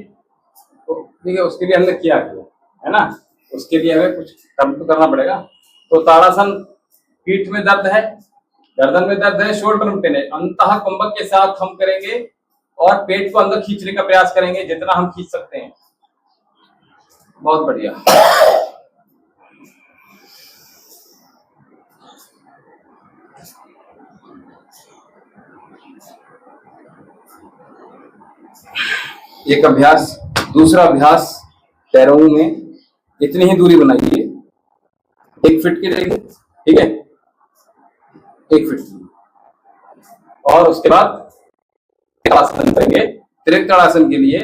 तो ठीक है, उसके लिए हमने किया है ना, उसके लिए हमें कुछ कर्म तो करना पड़ेगा। तो ताड़ासन, पीठ में दर्द है, गर्दन में दर्द है, शोल्डर में पेन है, अंतः कुंभक के साथ हम करेंगे और पेट को अंदर खींचने का प्रयास करेंगे जितना हम खींच सकते हैं। बहुत बढ़िया। एक अभ्यास, दूसरा अभ्यास, पैरों में इतनी ही दूरी बनाइए, 1 फीट की रहेगी, ठीक है, 1 फीट, और उसके बाद त्रिकोणासन करेंगे। त्रिकोणासन के लिए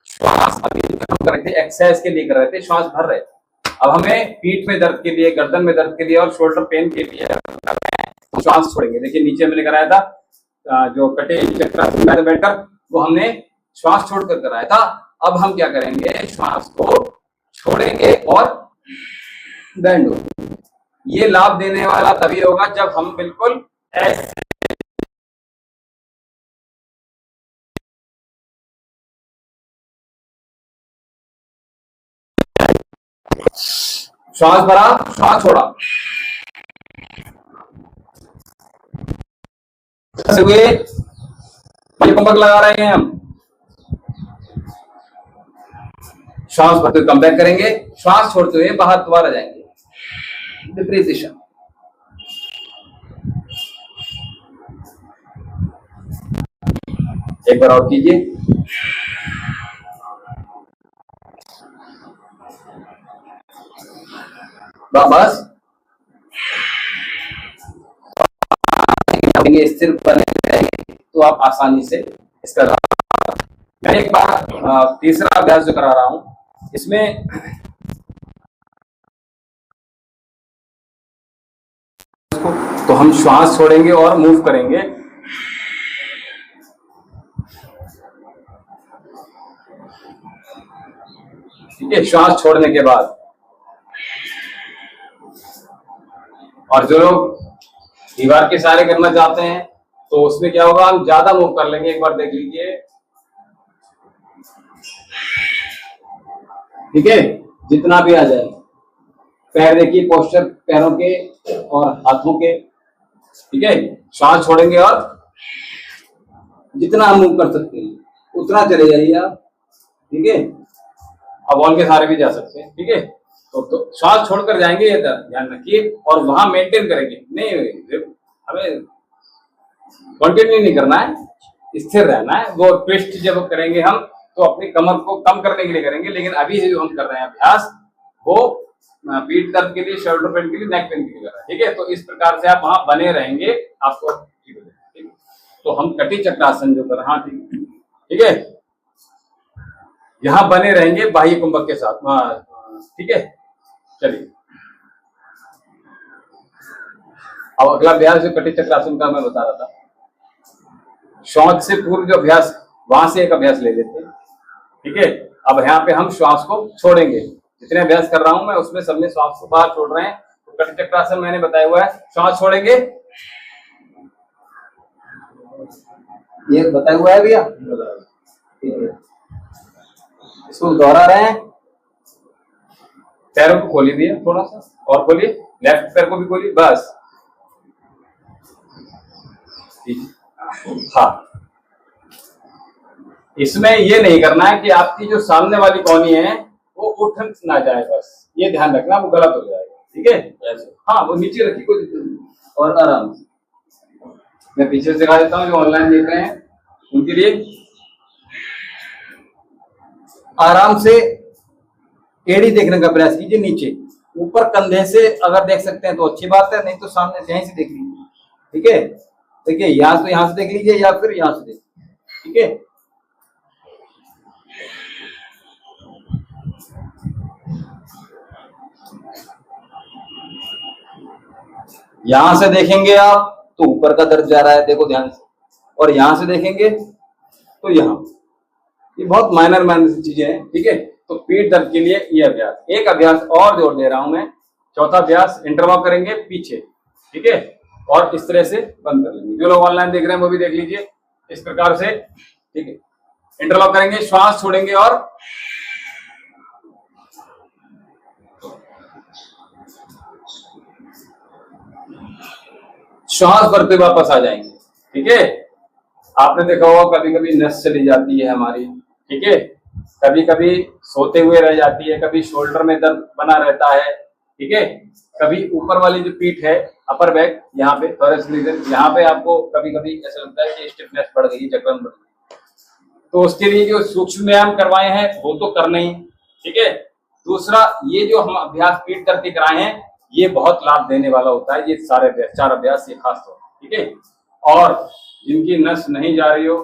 श्वास अभी हम कर रहे थे, एक्सरसाइज के लिए कर रहे थे, श्वास भर रहे थे। अब हमें पीठ में दर्द के लिए, गर्दन में दर्द के लिए और शोल्डर पेन के लिए श्वास छोड़ेंगे। देखिए नीचे मैंने कराया था जो कटे चक्रासन में बैठकर, वो हमने श्वास छोड़कर कराया था। अब हम क्या करेंगे, श्वास को छोड़ेंगे और बैंड हो। ये लाभ देने वाला तभी होगा जब हम बिल्कुल ऐसे श्वास भरा, श्वास छोड़ा, हुए कुंभक लगा रहे हैं हम। श्वास भरते हुए कम बैक करेंगे, श्वास छोड़ते हुए बाहर दोबारा जाएंगे, विपरीत दिशा। एक बार और कीजिए। बस देंगे, स्थिर बने रहेंगे, तो आप आसानी से इसका मैं एक बार तीसरा अभ्यास जो करा रहा हूं इसमें तो हम श्वास छोड़ेंगे और मूव करेंगे। ठीक है, श्वास छोड़ने के बाद। और जो लोग दीवार के सहारे करना चाहते हैं तो उसमें क्या होगा, हम ज्यादा मूव कर लेंगे। एक बार देख लीजिए, ठीक है, जितना भी आ जाए। पैर देखिए, पोस्चर पैरों के और हाथों के। ठीक है, श्वास छोड़ेंगे और जितना हम मूव कर सकते हैं उतना चले जाइए आप। ठीक है, अब वॉल के सहारे भी जा सकते हैं। ठीक है, तो श्वास छोड़कर जाएंगे, ये ध्यान रखिए, और वहां मेंटेन करेंगे। नहीं, हमें कंटिन्यू नहीं करना है, स्थिर रहना है। वो ट्विस्ट जब करेंगे हम तो अपनी कमर को कम करने के लिए करेंगे, लेकिन अभी जो हम कर रहे हैं अभ्यास वो पीठ दर्द के लिए, शोल्डर पेन के लिए, नेक पेन के लिए कर रहे हैं। ठीक है, तो इस प्रकार से आप वहां बने रहेंगे, आपको ठीक हो जाएगा। ठीक है, तो हम कटी चक्रासन जो कर रहे हैं, ठीक है, यहां बने रहेंगे बाह्य कुंभक के साथ। ठीक है, चलिए अब अगला अभ्यास जो कटी चक्रासन का मैं बता रहा था, श्वास से पूर्व जो अभ्यास, वहां से एक अभ्यास ले लेते हैं। ठीक है, अब यहाँ पे हम श्वास को छोड़ेंगे। जितने अभ्यास कर रहा हूं मैं उसमें सब में श्वास को बाहर छोड़ रहे हैं। तो कटी चक्रासन मैंने बताया हुआ है, श्वास छोड़ेंगे, ये बताया हुआ है भैया। ठीक है, इसको दोहरा रहे हैं। पैरों को खोलिए भैया, थोड़ा सा और खोलिए, लेफ्ट पैर को भी खोलिए, बस। हाँ, इसमें ये नहीं करना है कि आपकी जो सामने वाली कौनी है वो उठ ना जाए, बस ये ध्यान रखना, वो गलत हो जाएगा। ठीक है, ऐसे हाँ, वो नीचे रखिए, कोई दिक्कत नहीं, और आराम से। मैं पीछे से दिखा देता हूँ, जो ऑनलाइन देख रहे हैं उनके लिए। आराम से एड़ी देखने का प्रयास कीजिए, नीचे ऊपर कंधे से अगर देख सकते हैं तो अच्छी बात है, नहीं तो सामने से यहीं से देख लीजिए। ठीक है, देखिए यहां से देख लीजिए या फिर यहां से देखिए। ठीक है, यहां से देखेंगे आप तो ऊपर का दर्द जा रहा है, देखो ध्यान से, और यहां से देखेंगे तो यहां, ये बहुत माइनर चीजें हैं। ठीक है, तो पीठ दर्द के लिए ये अभ्यास, एक अभ्यास और जोड़ दे रहा हूं मैं, चौथा अभ्यास इंटरवॉक करेंगे पीछे। ठीक है, और इस तरह से बंद कर लेंगे। जो लोग ऑनलाइन देख रहे हैं वो भी देख लीजिए इस प्रकार से। ठीक है, इंटरलॉक करेंगे, श्वास छोड़ेंगे और श्वास भरते वापस आ जाएंगे। ठीक है, आपने देखा होगा कभी कभी नस चली जाती है हमारी। ठीक है, कभी कभी सोते हुए रह जाती है, कभी शोल्डर में दर्द बना रहता है। ठीक है, कभी ऊपर वाली जो पीठ है, अपर बैक, यहाँ पे थोरेक्स रीजन, यहाँ पे आपको कभी कभी ऐसा लगता है कि स्टिफनेस बढ़ गई, जकड़न बढ़ गई, तो उसके लिए जो सूक्ष्म व्यायाम करवाए हैं वो तो करना ही। ठीक है, दूसरा ये जो हम अभ्यास पीठ दर्द के कराए हैं ये बहुत लाभ देने वाला होता है, ये सारे अभ्यास, 4 अभ्यास ये खास तौर। ठीक है, और जिनकी नस नहीं जा रही हो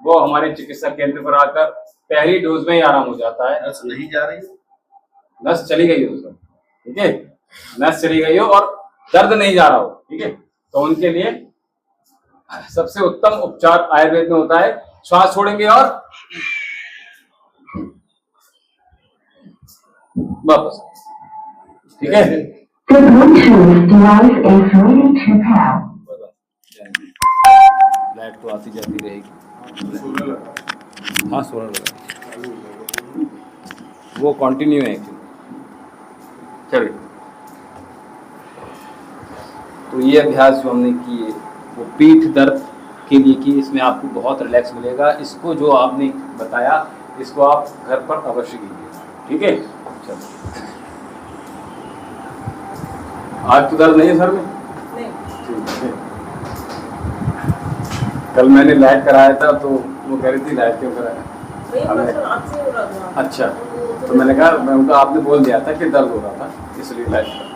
वो हमारे चिकित्सा केंद्र पर आकर पहली डोज में ही आराम हो जाता है। नस नहीं जा रही, नस चली गई हो, ठीक है, नस चली गई हो और दर्द नहीं जा रहा हो, ठीक है, तो उनके लिए सबसे उत्तम उपचार आयुर्वेद में होता है, श्वास छोड़ेंगे और वापस। ठीक है, लाइट तो आती जाती रहेगी। हाँ, 16 लगा, वो कंटिन्यू है एक्चुअली। चलिए, तो ये अभ्यास जो हमने किए वो पीठ दर्द के लिए की, इसमें आपको बहुत रिलैक्स मिलेगा। इसको जो आपने बताया इसको आप घर पर अवश्य कीजिए। ठीक है, चलो, आज तो दर्द नहीं है सर में? ठीक है, कल मैंने लाइट कराया था तो वो कह रही थी लाइट क्यों कराया हमें। अच्छा, तो मैंने कहा, मैं उनका आपने बोल दिया था कि दर्द हो रहा था इसलिए लाइट करा।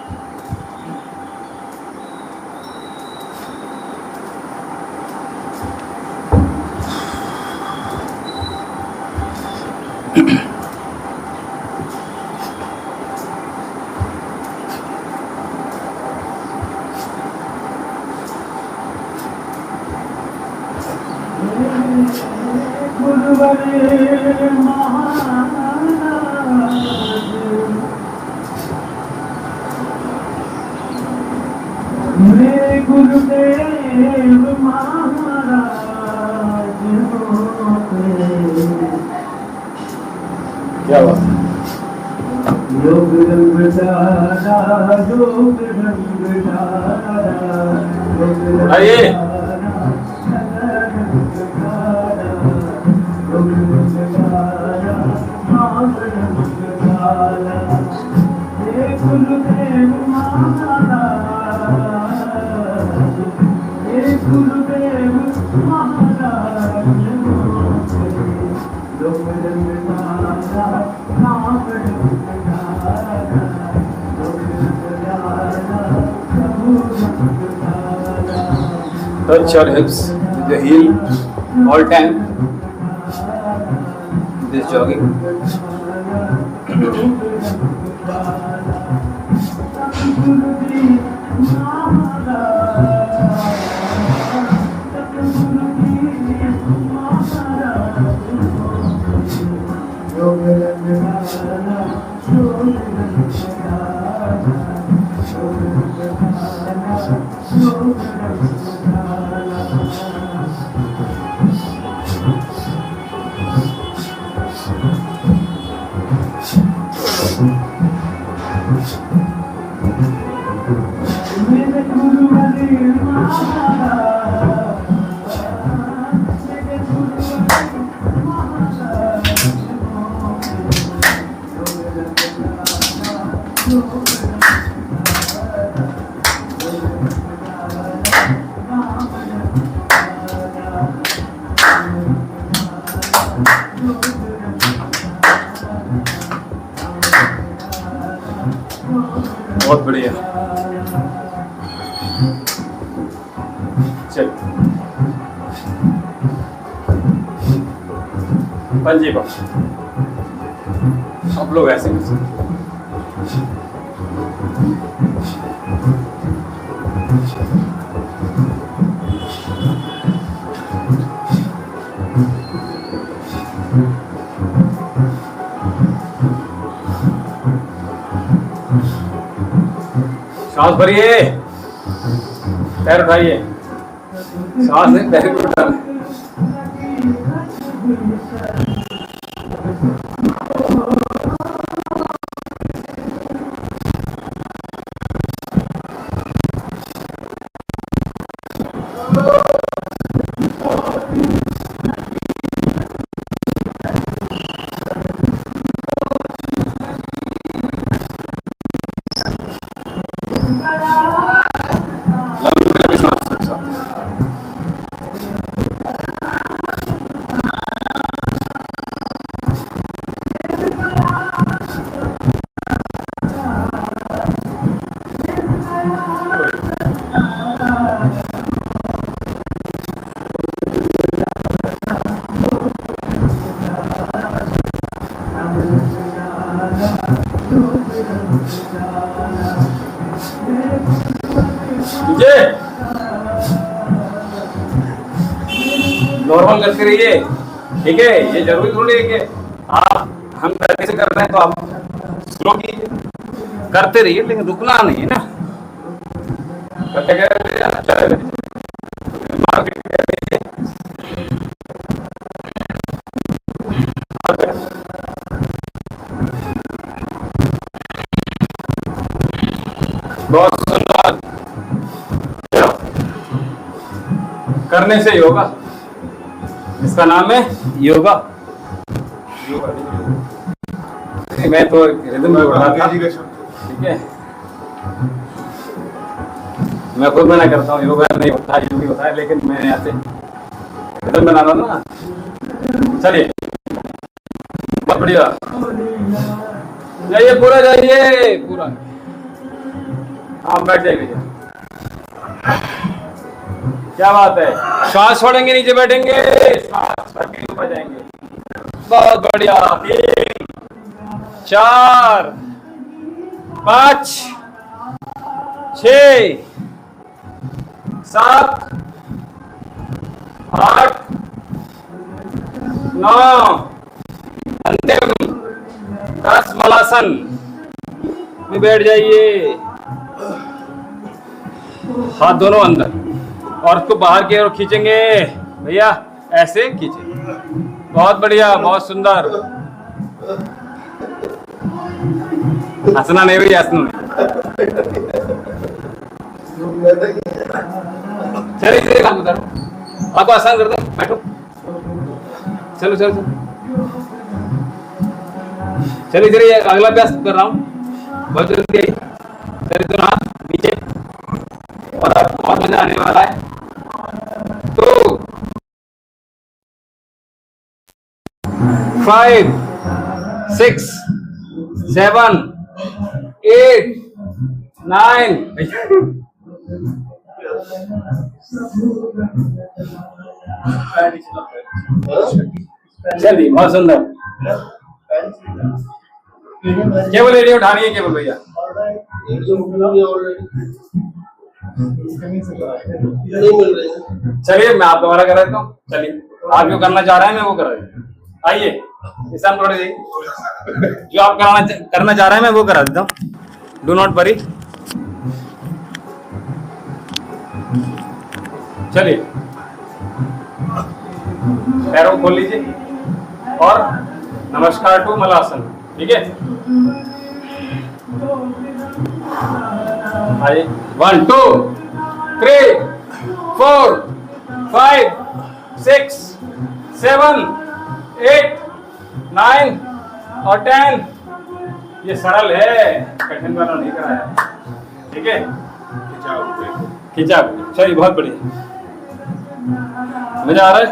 मेरे गुरुदेव महाराज क्या बात है? योग रंग डारा योग रंग डारा आइए। गुरुदेव महाराज गुरुदेव महाराज योग रंग डारा नाम रंग डारा योग रंग डारा प्रभु रंग डारा Touch your hips with the heel all time. This jogging. मेरे गुरु हरि महाराज मेरे गुरु हरि महाराज बहुत बढ़िया। चल पंजे पक्ष आप लोग ऐसे कर सकते। सांस भरिए, पैर उठाइए, सांस से पैर को उठाना। नॉर्मल करते रहिए, ठीक है। ये जरूरी थोड़ी है कि आप हम कैसे कर रहे हैं तो आप स्लो कीजिए, करते रहिए लेकिन रुकना नहीं है ना। करते करते बहुत सुंदर करने से योगा, इसका नाम है योगा। मैं तो रिदम में बढ़ा था, ठीक है। मैं खुद मना करता हूँ योगा नहीं होता है, योगी होता है, लेकिन मैं यहाँ से रिदम बना रहा हूँ ना। चलिए बहुत बढ़िया, जाइए पूरा, जाइए पूरा। आप बैठ जाइए भैया, क्या बात है। श्वास छोड़ेंगे, नीचे बैठेंगे, श्वास छोड़ के ऊपर जाएंगे। बहुत बढ़िया। 3 4 5 6 7 8 9 अंतिम 10 मलासन में बैठ जाइए। हाथ दोनों अंदर और उसको बाहर की ओर खींचेंगे भैया, ऐसे खींचे। बहुत बढ़िया, बहुत सुंदर। हंसना नहीं भैया, हंसना नहीं। चलिए चलिए, काम करो, आपको आसान कर दो, बैठो। चलो चलो चलो, चलिए चलिए, अगला अभ्यास कर रहा हूँ, बहुत जल्दी आई। चलिए दोनों हाथ नीचे, और आपको बहुत मजा आने वाला है। तो 5 6 7 8 9 चलिए, बहुत सुंदर। केवल एरिया उठानी है, केवल भैया। चलिए मैं आपको वाला करा देता हूँ। चलिए, आप जो करना चाह रहे हैं मैं वो करा देता हूँ। आइए, इस टाइम थोड़ी देर जो आप करना चाह रहे हैं मैं वो करा देता हूँ। Do not worry. चलिए, पैरों को खोल लीजिए और नमस्कार टू मलासन। ठीक है, आइए। 1 2 3 4 5 6 7 8 9 और 10। ये सरल है, कठिन वाला नहीं कराया। ठीक है, खिंचाव। चलिए, बहुत बढ़िया, मजा आ रहा है।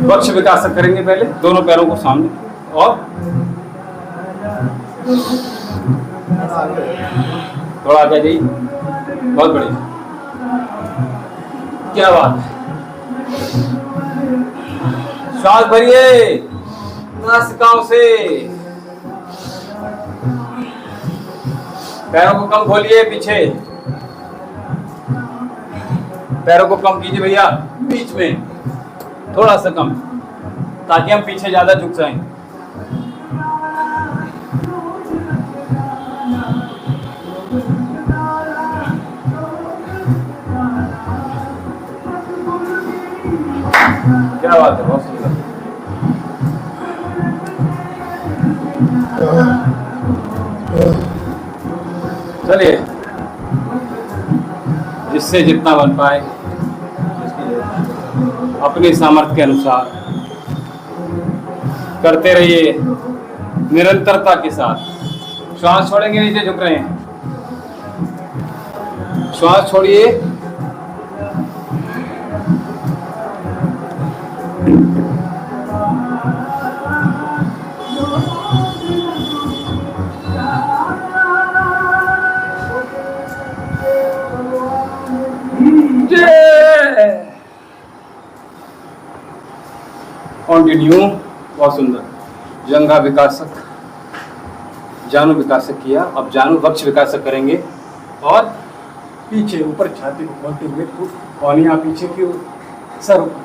वक्ष विकासक करेंगे पहले, दोनों पैरों को सामने और थोड़ा आगे जाइए। बहुत बढ़िया, क्या बात है। श्वास भरिए नासिकाओं से, पैरों को कम खोलिए पीछे, पैरों को कम कीजिए भैया, बीच में थोड़ा सा कम, ताकि हम पीछे ज्यादा झुक जाएं। क्या बात है, बहुत सुंदर। चलिए, जिससे जितना बन पाए अपनी सामर्थ्य के अनुसार करते रहिए, निरंतरता के साथ। श्वास छोड़ेंगे, नीचे झुक रहे हैं, श्वास छोड़िए। कंटिन्यू, बहुत सुंदर। जंघा विकासक, जानु विकासक किया, अब जानु वक्ष विकासक करेंगे और पीछे ऊपर छाती को खोलते हुए कोहनियां पीछे की ओर, सर ऊपर।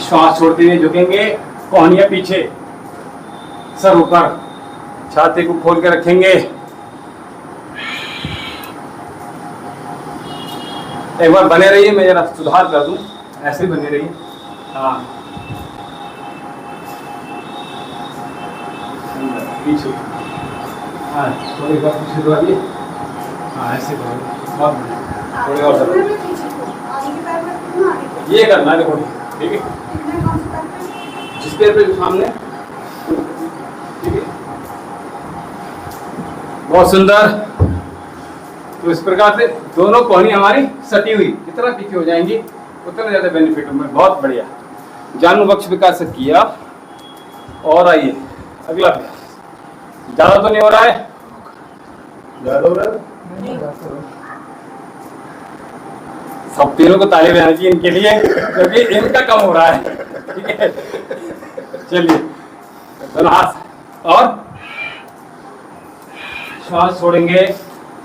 श्वास छोड़ते हुए झुकेंगे, कोहनियां पीछे, सर ऊपर, छाती को खोल के रखेंगे। एक बार बने रहिए, मैं जरा सुधार कर दूं, ऐसे ही बने रहिए। हाँ, पीछे, हाँ थोड़ी बार पीछे दबा दिए। हाँ ऐसे बहुत बढ़िया, थोड़ी और दबा। ये करना है, देखो ठीक है, जिस पैर पे सामने, ठीक है, बहुत सुंदर। तो इस प्रकार से दोनों कोहनी हमारी सटी हुई, जितना पीछे हो जाएंगी उतना ज्यादा बेनिफिट होगा। बहुत बढ़िया, जानु वक्ष विकास किया। और आइए अगला अभ्यास। ज्यादा तो नहीं हो रहा है, ज्यादा हो रहा है? सब तीनों को ताली बजानी चाहिए इनके लिए, क्योंकि इनका कम हो रहा है। ठीक है, चलिए दोनों हाथ और श्वास छोड़ेंगे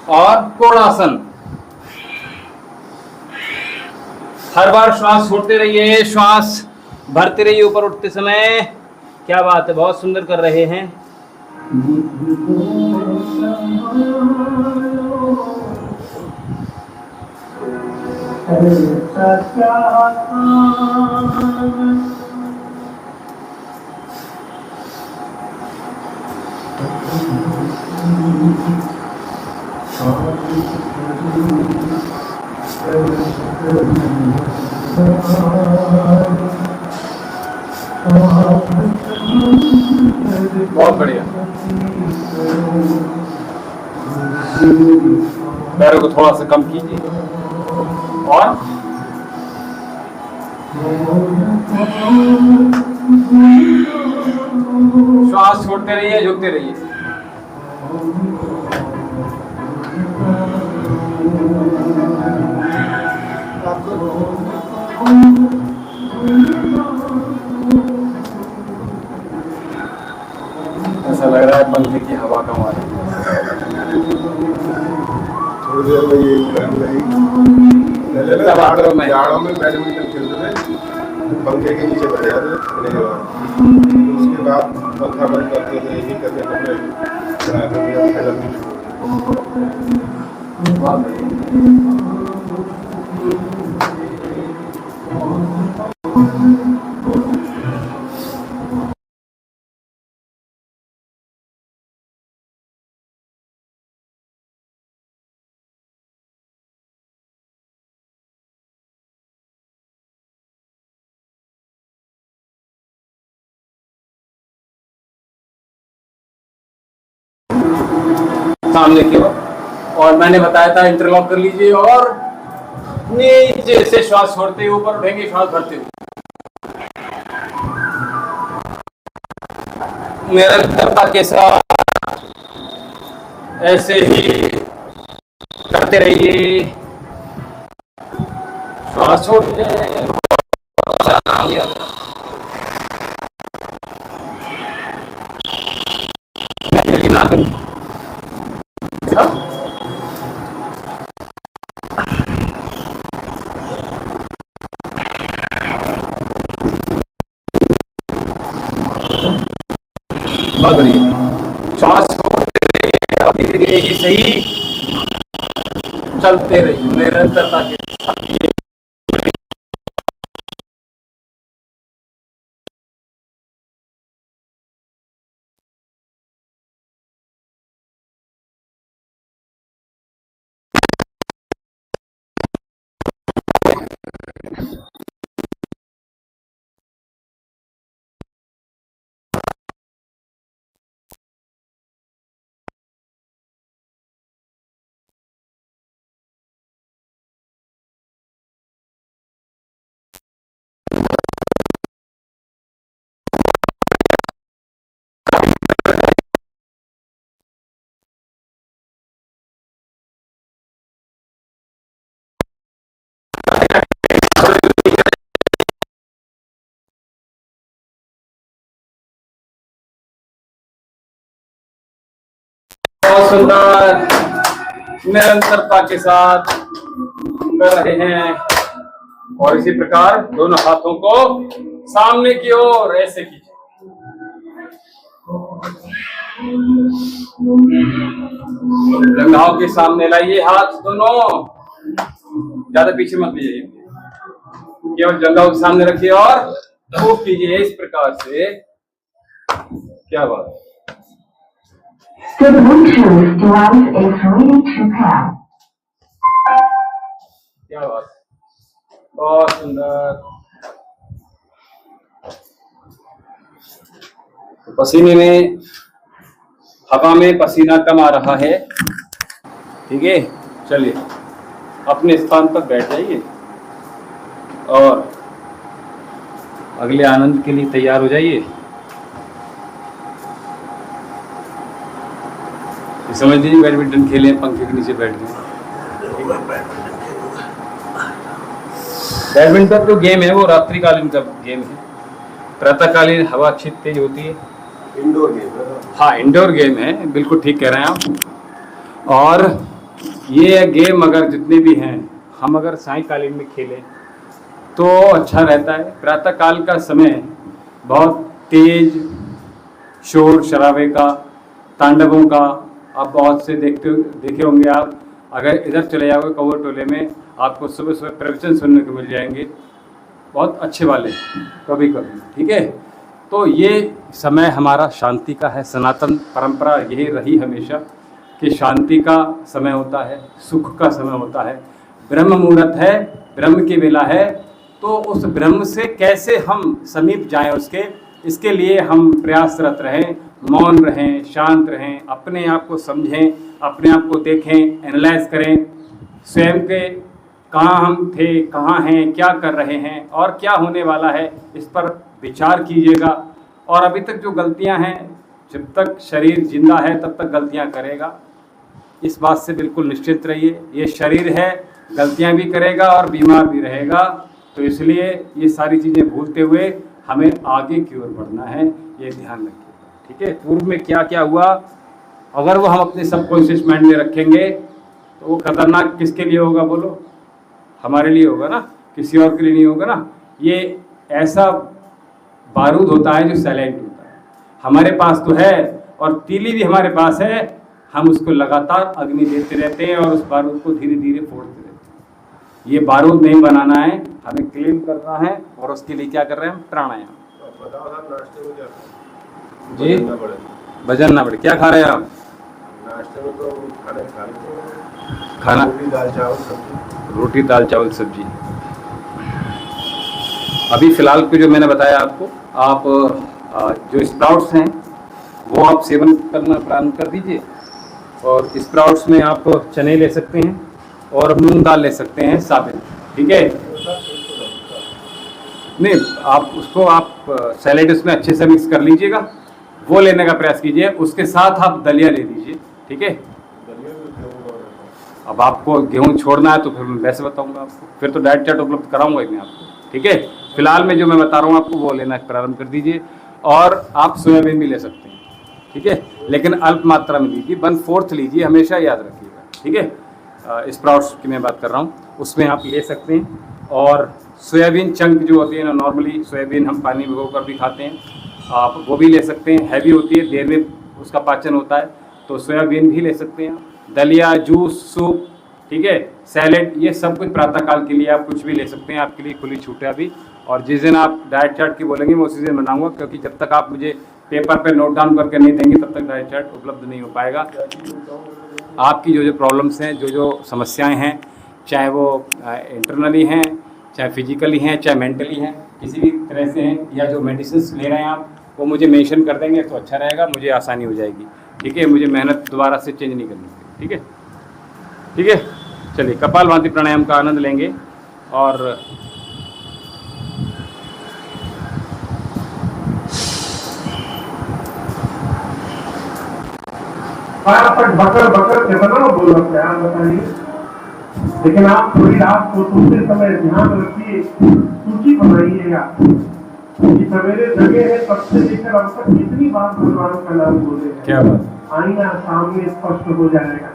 और कोणासन। हर बार श्वास छोड़ते रहिए, श्वास भरते रहिए ऊपर उठते समय। क्या बात है, बहुत सुंदर कर रहे हैं। बहुत बढ़िया। पैरों को थोड़ा सा कम कीजिए और श्वास छोड़ते रहिए, झुकते रहिए। ऐसा लग रहा है पंखे की हवा का मार। थोड़ी देर में ये जाड़ों में बैडमिंटन खेलते थे, पंखे के नीचे बैठ जाते थे, उसके बाद पंखा बंद करते थे, यही करके सामने की ओर। और मैंने बताया था इंटरलॉक कर लीजिए और नीचे से श्वास छोड़ते हुए ऊपर उठेंगे, श्वास भरते हुए। निरंतरता के साथ ऐसे ही करते रहिए। श्वास छोड़ते श्वास छोड़ते रहिए, धीरे धीरे ही सही चलते रहिए निरंतरता के साथ। बहुत सुंदर निरंतरता के साथ कर रहे हैं। और इसी प्रकार दोनों हाथों को सामने की ओर ऐसे कीजिए। जंघाओं के सामने लाइए हाथ दोनों, ज्यादा पीछे मत लीजिए, केवल जंघाओं के सामने रखिए और मूव कीजिए इस प्रकार से। क्या बात, The Bluetooth device is ready to pair. क्या बात, बहुत सुंदर। पसीने में, हवा में पसीना कम आ रहा है। ठीक है, चलिए अपने स्थान पर बैठ जाइए और अगले आनंद के लिए तैयार हो जाइए। समझ लीजिए बैडमिंटन खेलें, पंखे के नीचे बैठ गए। बैडमिंटन जो गेम है वो रात्रिकालीन का गेम है। प्रातःकालीन हवा अच्छी तेज होती है। इंडोर गेम है ना? हाँ, इंडोर गेम है, बिल्कुल ठीक कह रहे हैं आप। और ये गेम अगर जितने भी हैं हम अगर सायंकालीन में खेलें तो अच्छा रहता है। प्रातःकाल का समय बहुत तेज शोर शराबे का, तांडवों का आप बहुत से देखे होंगे आप। अगर इधर चले जाओगे कौवे टोले में आपको सुबह सुबह प्रवचन सुनने को मिल जाएंगे, बहुत अच्छे वाले कभी कभी, ठीक है। तो ये समय हमारा शांति का है। सनातन परंपरा यही रही हमेशा कि शांति का समय होता है, सुख का समय होता है। ब्रह्म मुहूर्त है, ब्रह्म की वेला है, तो उस ब्रह्म से कैसे हम समीप जाएं उसके, इसके लिए हम प्रयासरत रहें, मौन रहें, शांत रहें, अपने आप को समझें, अपने आप को देखें, एनालाइज करें, स्वयं के कहाँ हम थे, कहाँ हैं, क्या कर रहे हैं और क्या होने वाला है, इस पर विचार कीजिएगा। और अभी तक जो गलतियां हैं, जब तक शरीर जिंदा है तब तक गलतियां करेगा, इस बात से बिल्कुल निश्चित रहिए। ये शरीर है, गलतियां भी करेगा और बीमार भी रहेगा, तो इसलिए ये सारी चीज़ें भूलते हुए हमें आगे की ओर बढ़ना है, ये ध्यान रखिएगा, ठीक है। पूर्व में क्या क्या हुआ, अगर वो हम अपने सबकॉन्शियस माइंड में रखेंगे तो वो खतरनाक किसके लिए होगा बोलो? हमारे लिए होगा ना, किसी और के लिए नहीं होगा ना। ये ऐसा बारूद होता है जो साइलेंट होता है, हमारे पास तो है और तीली भी हमारे पास है, हम उसको लगातार अग्नि देते रहते हैं और उस बारूद को धीरे धीरे फोड़ते रहते हैं। ये बारूद नहीं बनाना है, हमें क्लीन करना है और उसके लिए क्या कर रहे हैं हम? प्राणायाम। बताओ साहब, नाश्ते में क्या जी, करना पड़ेगा? वजन ना बढ़े। क्या खा रहे हैं आप? नाश्ते में तो खाने खा लेते हैं, खाना रोटी दाल चावल सब्जी। रोटी दाल चावल सब्जी। अभी फ़िलहाल को जो मैंने बताया आपको, आप जो स्प्राउट्स हैं वो आप सेवन करना प्रारंभ कर दीजिए। और स्प्राउट्स में आप चने ले सकते हैं और मूंग दाल ले सकते हैं साबित, ठीक है। नहीं, आप उसको आप सैलेड उसमें अच्छे से मिक्स कर लीजिएगा, वो लेने का प्रयास कीजिए। उसके साथ आप दलिया ले लीजिए, ठीक है। अब आपको गेहूं छोड़ना है तो फिर मैं वैसे बताऊंगा आपको, फिर तो डाइट चार्ट उपलब्ध कराऊंगा ही मैं आपको, ठीक है। फिलहाल में जो मैं बता रहा हूँ आपको वो लेना प्रारंभ कर दीजिए। और आप सोयाबीन भी ले सकते हैं, ठीक है, लेकिन अल्प मात्रा में लीजिए, 1/4 लीजिए, हमेशा याद रखिएगा, ठीक है। स्प्राउट्स की मैं बात कर रहा हूँ, उसमें आप ले सकते हैं। और सोयाबीन चंक जो होती है ना, नॉर्मली सोयाबीन हम पानी भिगो कर भी खाते हैं, आप वो भी ले सकते हैं। हैवी होती है, देर में उसका पाचन होता है, तो सोयाबीन भी ले सकते हैं। दलिया, जूस, सूप, ठीक है, सैलेड, ये सब कुछ प्रातःकाल के लिए आप कुछ भी ले सकते हैं, आपके लिए खुली छूट है अभी। और जिस दिन आप डाइट चार्ट की बोलेंगे मैं उसी दिन बनाऊंगा, क्योंकि जब तक आप मुझे पेपर पे नोट डाउन करके नहीं देंगे तब तक डाइट चार्ट उपलब्ध नहीं हो पाएगा। आपकी जो जो प्रॉब्लम्स हैं, जो जो समस्याएं हैं, चाहे वो इंटरनली हैं, चाहे फिजिकली हैं, चाहे मेंटली हैं, किसी भी तरह से हैं, या जो मेडिसिन ले रहे हैं आप, वो मुझे मेंशन कर देंगे तो अच्छा रहेगा, मुझे आसानी हो जाएगी, ठीक है। मुझे मेहनत दोबारा से चेंज नहीं करनी पड़ेगी, ठीक है, ठीक है। चलिए, कपालभाति प्राणायाम का आनंद लेंगे। और फटाफट बकर बकर के बनाओ, बोलो क्या बताइए। लेकिन आप थोड़ी रात को सोते समय ध्यान रखिए, सूची बनाइएगा कि सवेरे जगे है तब से लेकर अब तक कितनी बार भगवान का नाम बोले हैं। क्या बात, आईना सामने स्पष्ट हो जाएगा।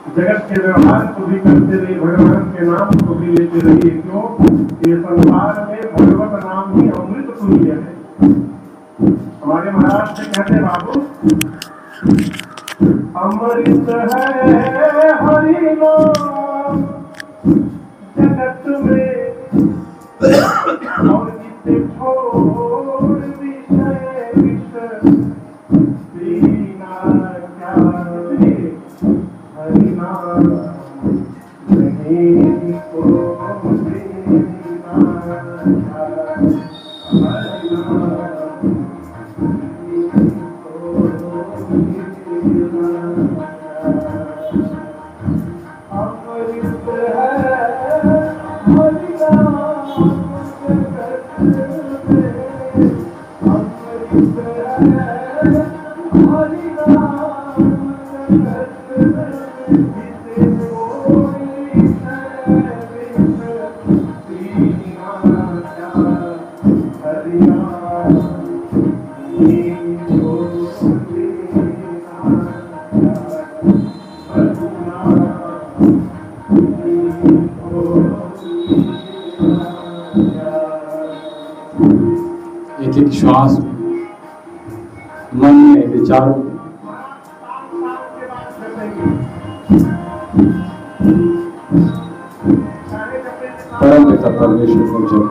जगत के व्यवहार को भी करते रहिए, भगवान के नाम को भी लेते रहिए। क्यों? ये संसार में भगवत नाम ही अमृत तुल्य है। हमारे महाराज से कहते हैं, बाबू अमृत है हरि नाम जगत में, और जिसे छोड़ विषय विष पीना क्या रे, हरि नाम नहीं को पीना क्या, हरि नाम एक एक श्वास मन में विचारों में परम पिता परमेश्वर को जब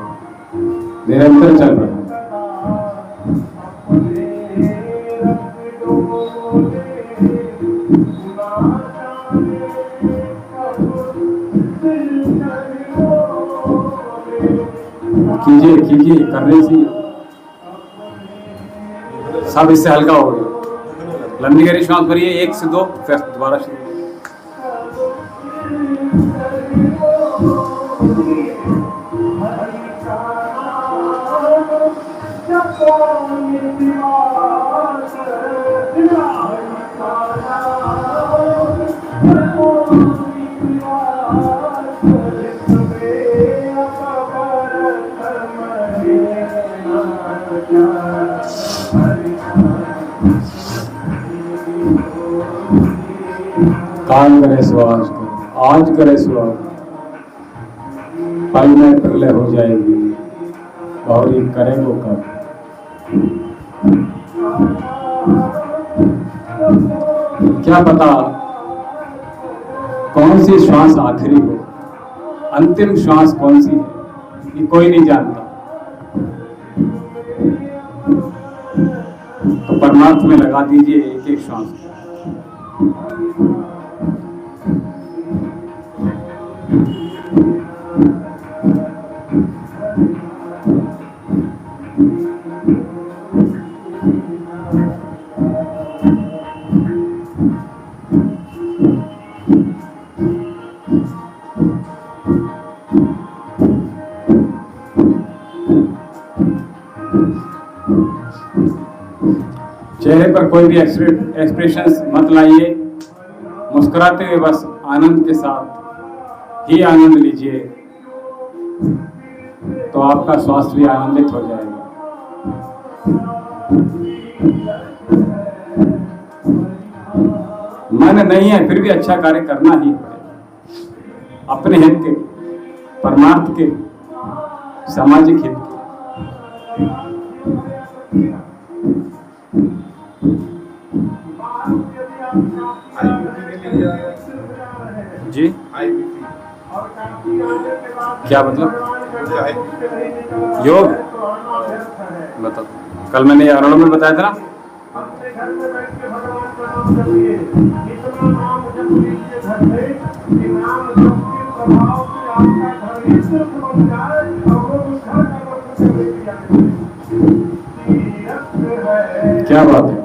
निरंतर चल रहा है। कीजिए कीजिए, करने से सब इससे हल्का हो गया। लंबी गहरी श्वास भरिए, 1 से 2, फिर दोबारा शुरू। काल करे सो आज करे सो पल में प्रलय हो जाएगी, और ये करे वो कब। क्या पता कौन सी श्वास आखिरी हो, अंतिम श्वास कौन सी है, ये कोई नहीं जानता। तो परमात्मा में लगा दीजिए एक एक श्वास। चेहरे पर कोई भी एक्सप्रेशंस मत लाइए, मुस्कुराते हुए बस आनंद के साथ ही आनंद लीजिए, तो आपका स्वास्थ्य भी आनंदित हो जाएगा। मन नहीं है फिर भी अच्छा कार्य करना ही पड़ेगा, अपने हित के, परमार्थ के, सामाजिक हित के। जी क्या मतलब? योग बताओ, कल मैंने अरुण में बताया था ना। अपने घर में बैठ के भगवान का नाम जपिए, इतना नाम जप लीजिए घर में कि नाम जप के प्रभाव से आपका घर ही सिर्फ बन जाए और वो घर का बच्चे लेके जाए। क्या बात है?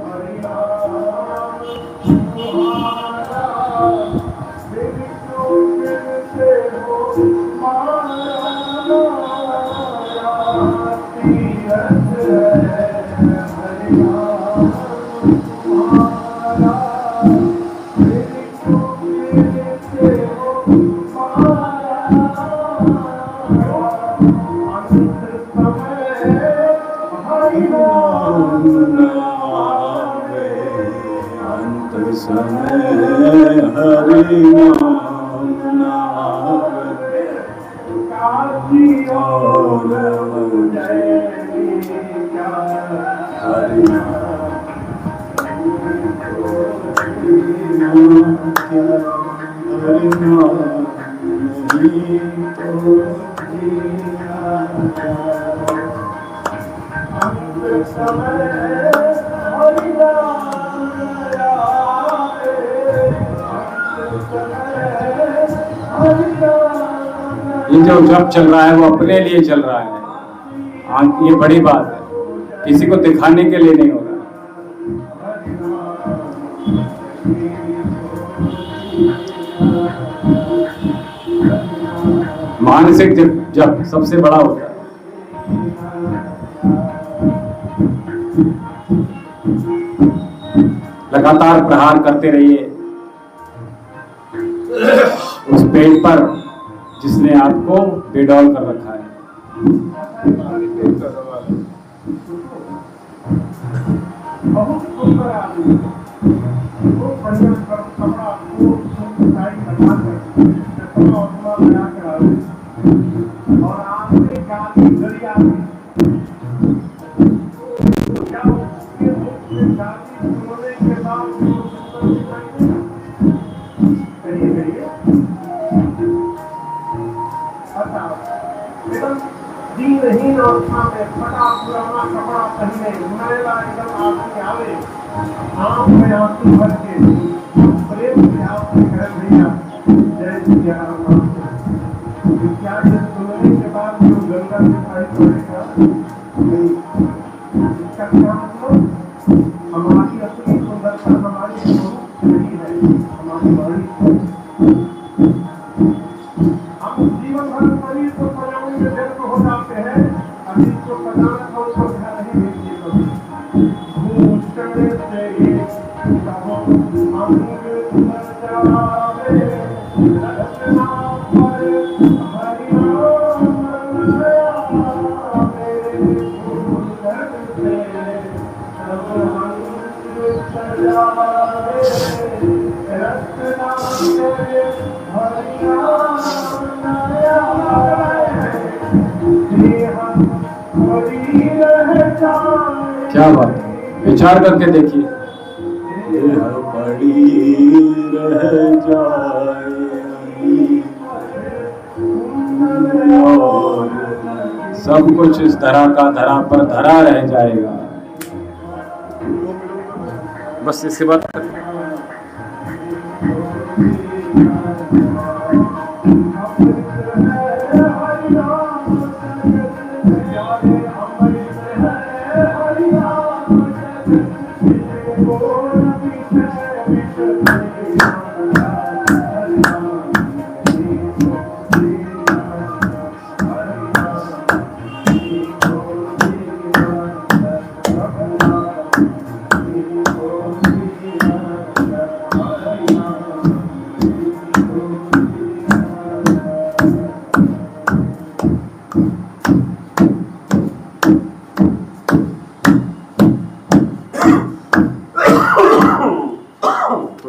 ये जो जप चल रहा है वो अपने लिए चल रहा है। ये बड़ी बात है, किसी को दिखाने के लिए नहीं हो रहा। मानसिक जप सबसे बड़ा होता है। लगातार प्रहार करते रहिए उस पेट पर जिसने आपको बेडौल कर रखा है। बहुत सुंदर आदमी, वो बढ़िया कपड़ा आपको टाइट बना कर लगा कर आवे और आपने गाली गली आवे एकदम दीनहीन अवस्था में फटा पुराना कपड़ा पहने मैला एकदम आदमी आवे, आंख में आंसू भर के प्रेम से आपसे कहे भैया जय श्री राम। क्या सुनने के बाद जो गंगा दिखाई पड़ेगा नहीं, इसका क्या मतलब? हमारी असली सुंदरता हमारी स्वरूप नहीं है, हमारी वाणी। हम जीवन भर शरीर को सजाने में व्यस्त हो जाते हैं, अभी को सजाना तो उसको ध्यान नहीं देती कभी। भूषण से कहो अंग सजावे, रचना पर हरिनाम आवे। भूषण से कहो अंग सजावे, रचना पर हरिनाम क्या बात, विचार करके देखिए। और सब कुछ इस धरा का धरा पर धरा रह जाएगा। बस इसके बाद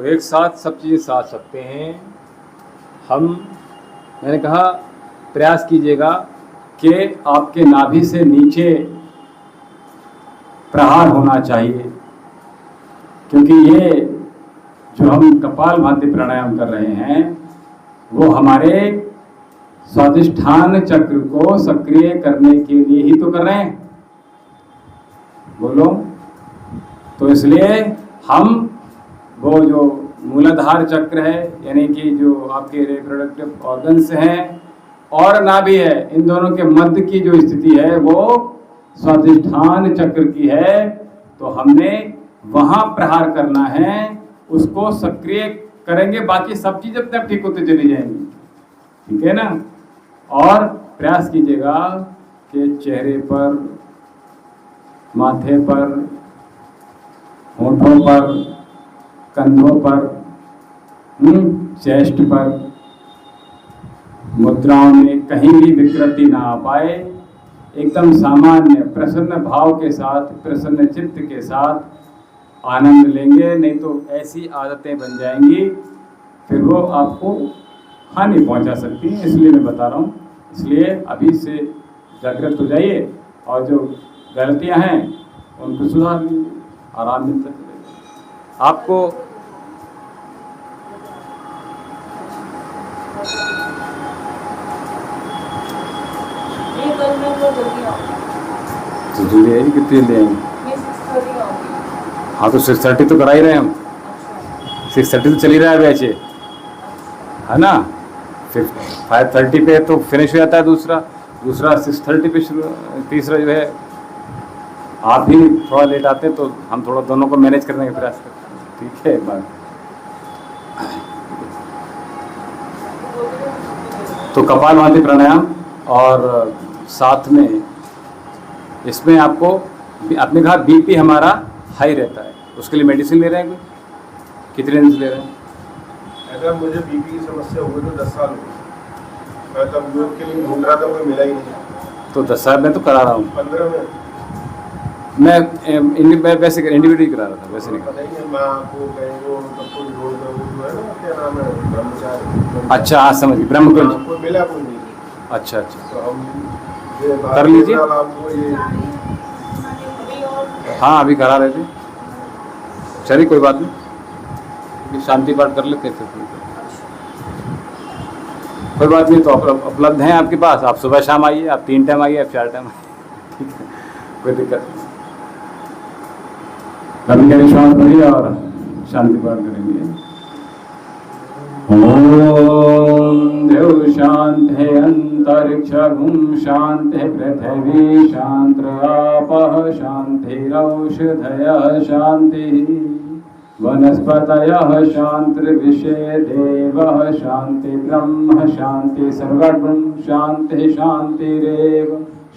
एक साथ सब चीज़ें साथ सकते हैं हम। मैंने कहा प्रयास कीजिएगा कि आपके नाभि से नीचे प्रहार होना चाहिए, क्योंकि ये जो हम कपालभाति प्राणायाम कर रहे हैं वो हमारे स्वादिष्ठान चक्र को सक्रिय करने के लिए ही तो कर रहे हैं, बोलो। तो इसलिए हम वो जो मूलाधार चक्र है, यानी कि जो आपके रिप्रोडक्टिव ऑर्गन्स हैं और नाभि है, इन दोनों के मध्य की जो स्थिति है वो स्वादिष्ठान चक्र की है। तो हमने वहाँ प्रहार करना है, उसको सक्रिय करेंगे, बाकी सब चीज़ अपने आप ठीक होते चली जाएंगी, ठीक है ना। और प्रयास कीजिएगा कि चेहरे पर, माथे पर, होठों पर, कंधों पर, चेस्ट पर, मुद्राओं में कहीं भी विकृति ना आ पाए, एकदम सामान्य प्रसन्न भाव के साथ, प्रसन्न चित्त के साथ आनंद लेंगे। नहीं तो ऐसी आदतें बन जाएंगी फिर वो आपको हानि पहुंचा सकती हैं, इसलिए मैं बता रहा हूँ। इसलिए अभी से जागृत हो जाइए और जो गलतियां हैं उनको सुधार लीजिए, आराम मिलता चलेगा आपको। तो जल्दी आएगी, कितनी जल्दी आएंगी? हाँ तो 6:30 तो करा ही रहे हैं हम। 6:30 तो चल ही रहा है बैच, है ना। फिर 5:30 पे तो फिनिश हो जाता है दूसरा 6:30 पे शुरू, तीसरा जो है आप ही थोड़ा लेट आते हैं तो हम थोड़ा दोनों को मैनेज करने का प्रयास करते हैं, ठीक है बात। तो कपालभाति प्राणायाम और साथ में इसमें आपको, आपने कहा बीपी हमारा हाई रहता है, उसके लिए मेडिसिन ले रहे हैं? कितने दिन से ले रहे हैं? अगर मुझे बीपी की समस्या हो गई तो 10 साल हो गए, मैं तब योग के लिए ढूंढ रहा था, कोई मिला ही नहीं। तो 10 साल में तो करा रहा हूँ। 15 में मैं वैसे इंडिविजुअली करा रहा था, वैसे नहीं पता ही मैं आपको कहेंगे सबको जोड़ दो, जो है ना क्या नाम है, ब्रह्मचारी। अच्छा हाँ समझ गई, ब्रह्मकुंज। कोई मिला कोई नहीं। अच्छा अच्छा तो हम कर लीजिए। आपको ये हाँ अभी करा रहे थे, चलिए कोई बात नहीं, शांति पाठ कर लेते थे। कोई बात नहीं, तो उपलब्ध हैं आपके पास, आप सुबह शाम आइए, आप 3 टाइम आइए, आप 4 टाइम आइए, ठीक है, कोई दिक्कत नहीं। कभी कभी श्वास भरिए और शांति पाठ करेंगे। ओम देव शांति अंतरिक्षं शांति पृथ्वी शांति आपः शांतिरौषधयः शांतिः वनस्पतयः शांतिर्विश्वे देवः शांति ब्रह्म शांति सर्वगुण शांति शांतिरेव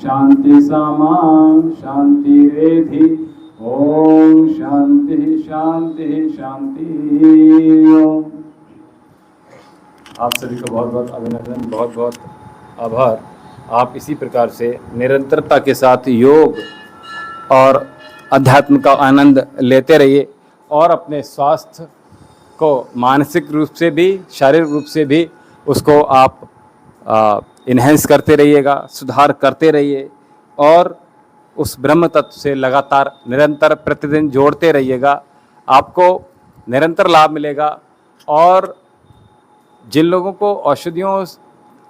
शांति सामा शांतिरेधि। ओम शांति शांति शांति। ओम। आप सभी को बहुत बहुत अभिनंदन, बहुत बहुत आभार। आप इसी प्रकार से निरंतरता के साथ योग और अध्यात्म का आनंद लेते रहिए और अपने स्वास्थ्य को मानसिक रूप से भी शारीरिक रूप से भी उसको आप इन्हेंस करते रहिएगा, सुधार करते रहिए और उस ब्रह्म तत्व से लगातार निरंतर प्रतिदिन जोड़ते रहिएगा। आपको निरंतर लाभ मिलेगा। और जिन लोगों को औषधियों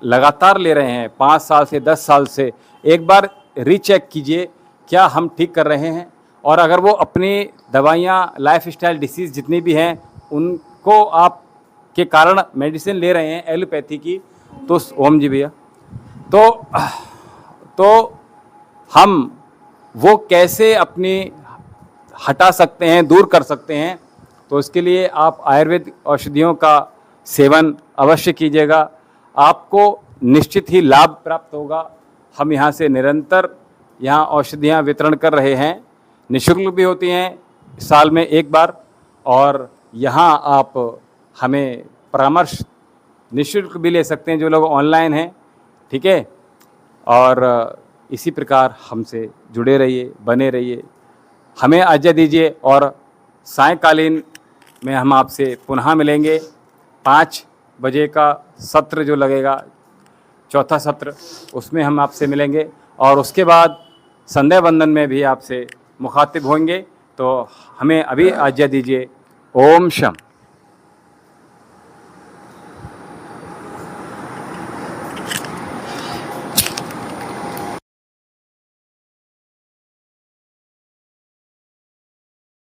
लगातार ले रहे हैं 5 साल से 10 साल से, एक बार रीचेक कीजिए क्या हम ठीक कर रहे हैं। और अगर वो अपनी दवाइयाँ लाइफस्टाइल डिसीज़ जितनी भी हैं उनको आप के कारण मेडिसिन ले रहे हैं एलोपैथी की, तो ओम जी भैया, तो हम वो कैसे अपनी हटा सकते हैं, दूर कर सकते हैं। तो इसके लिए आप आयुर्वेद औषधियों का सेवन अवश्य कीजिएगा, आपको निश्चित ही लाभ प्राप्त होगा। हम यहाँ से निरंतर यहाँ औषधियाँ वितरण कर रहे हैं, निःशुल्क भी होती हैं साल में एक बार, और यहाँ आप हमें परामर्श निःशुल्क भी ले सकते हैं जो लोग ऑनलाइन हैं, ठीक है। और इसी प्रकार हमसे जुड़े रहिए, बने रहिए, हमें आज्ञा दीजिए। और सायंकालीन में हम आपसे पुनः मिलेंगे 5 बजे का सत्र जो लगेगा, चौथा सत्र, उसमें हम आपसे मिलेंगे। और उसके बाद संध्या वंदन में भी आपसे मुखातिब होंगे। तो हमें अभी आज्ञा दीजिए। ओम शम।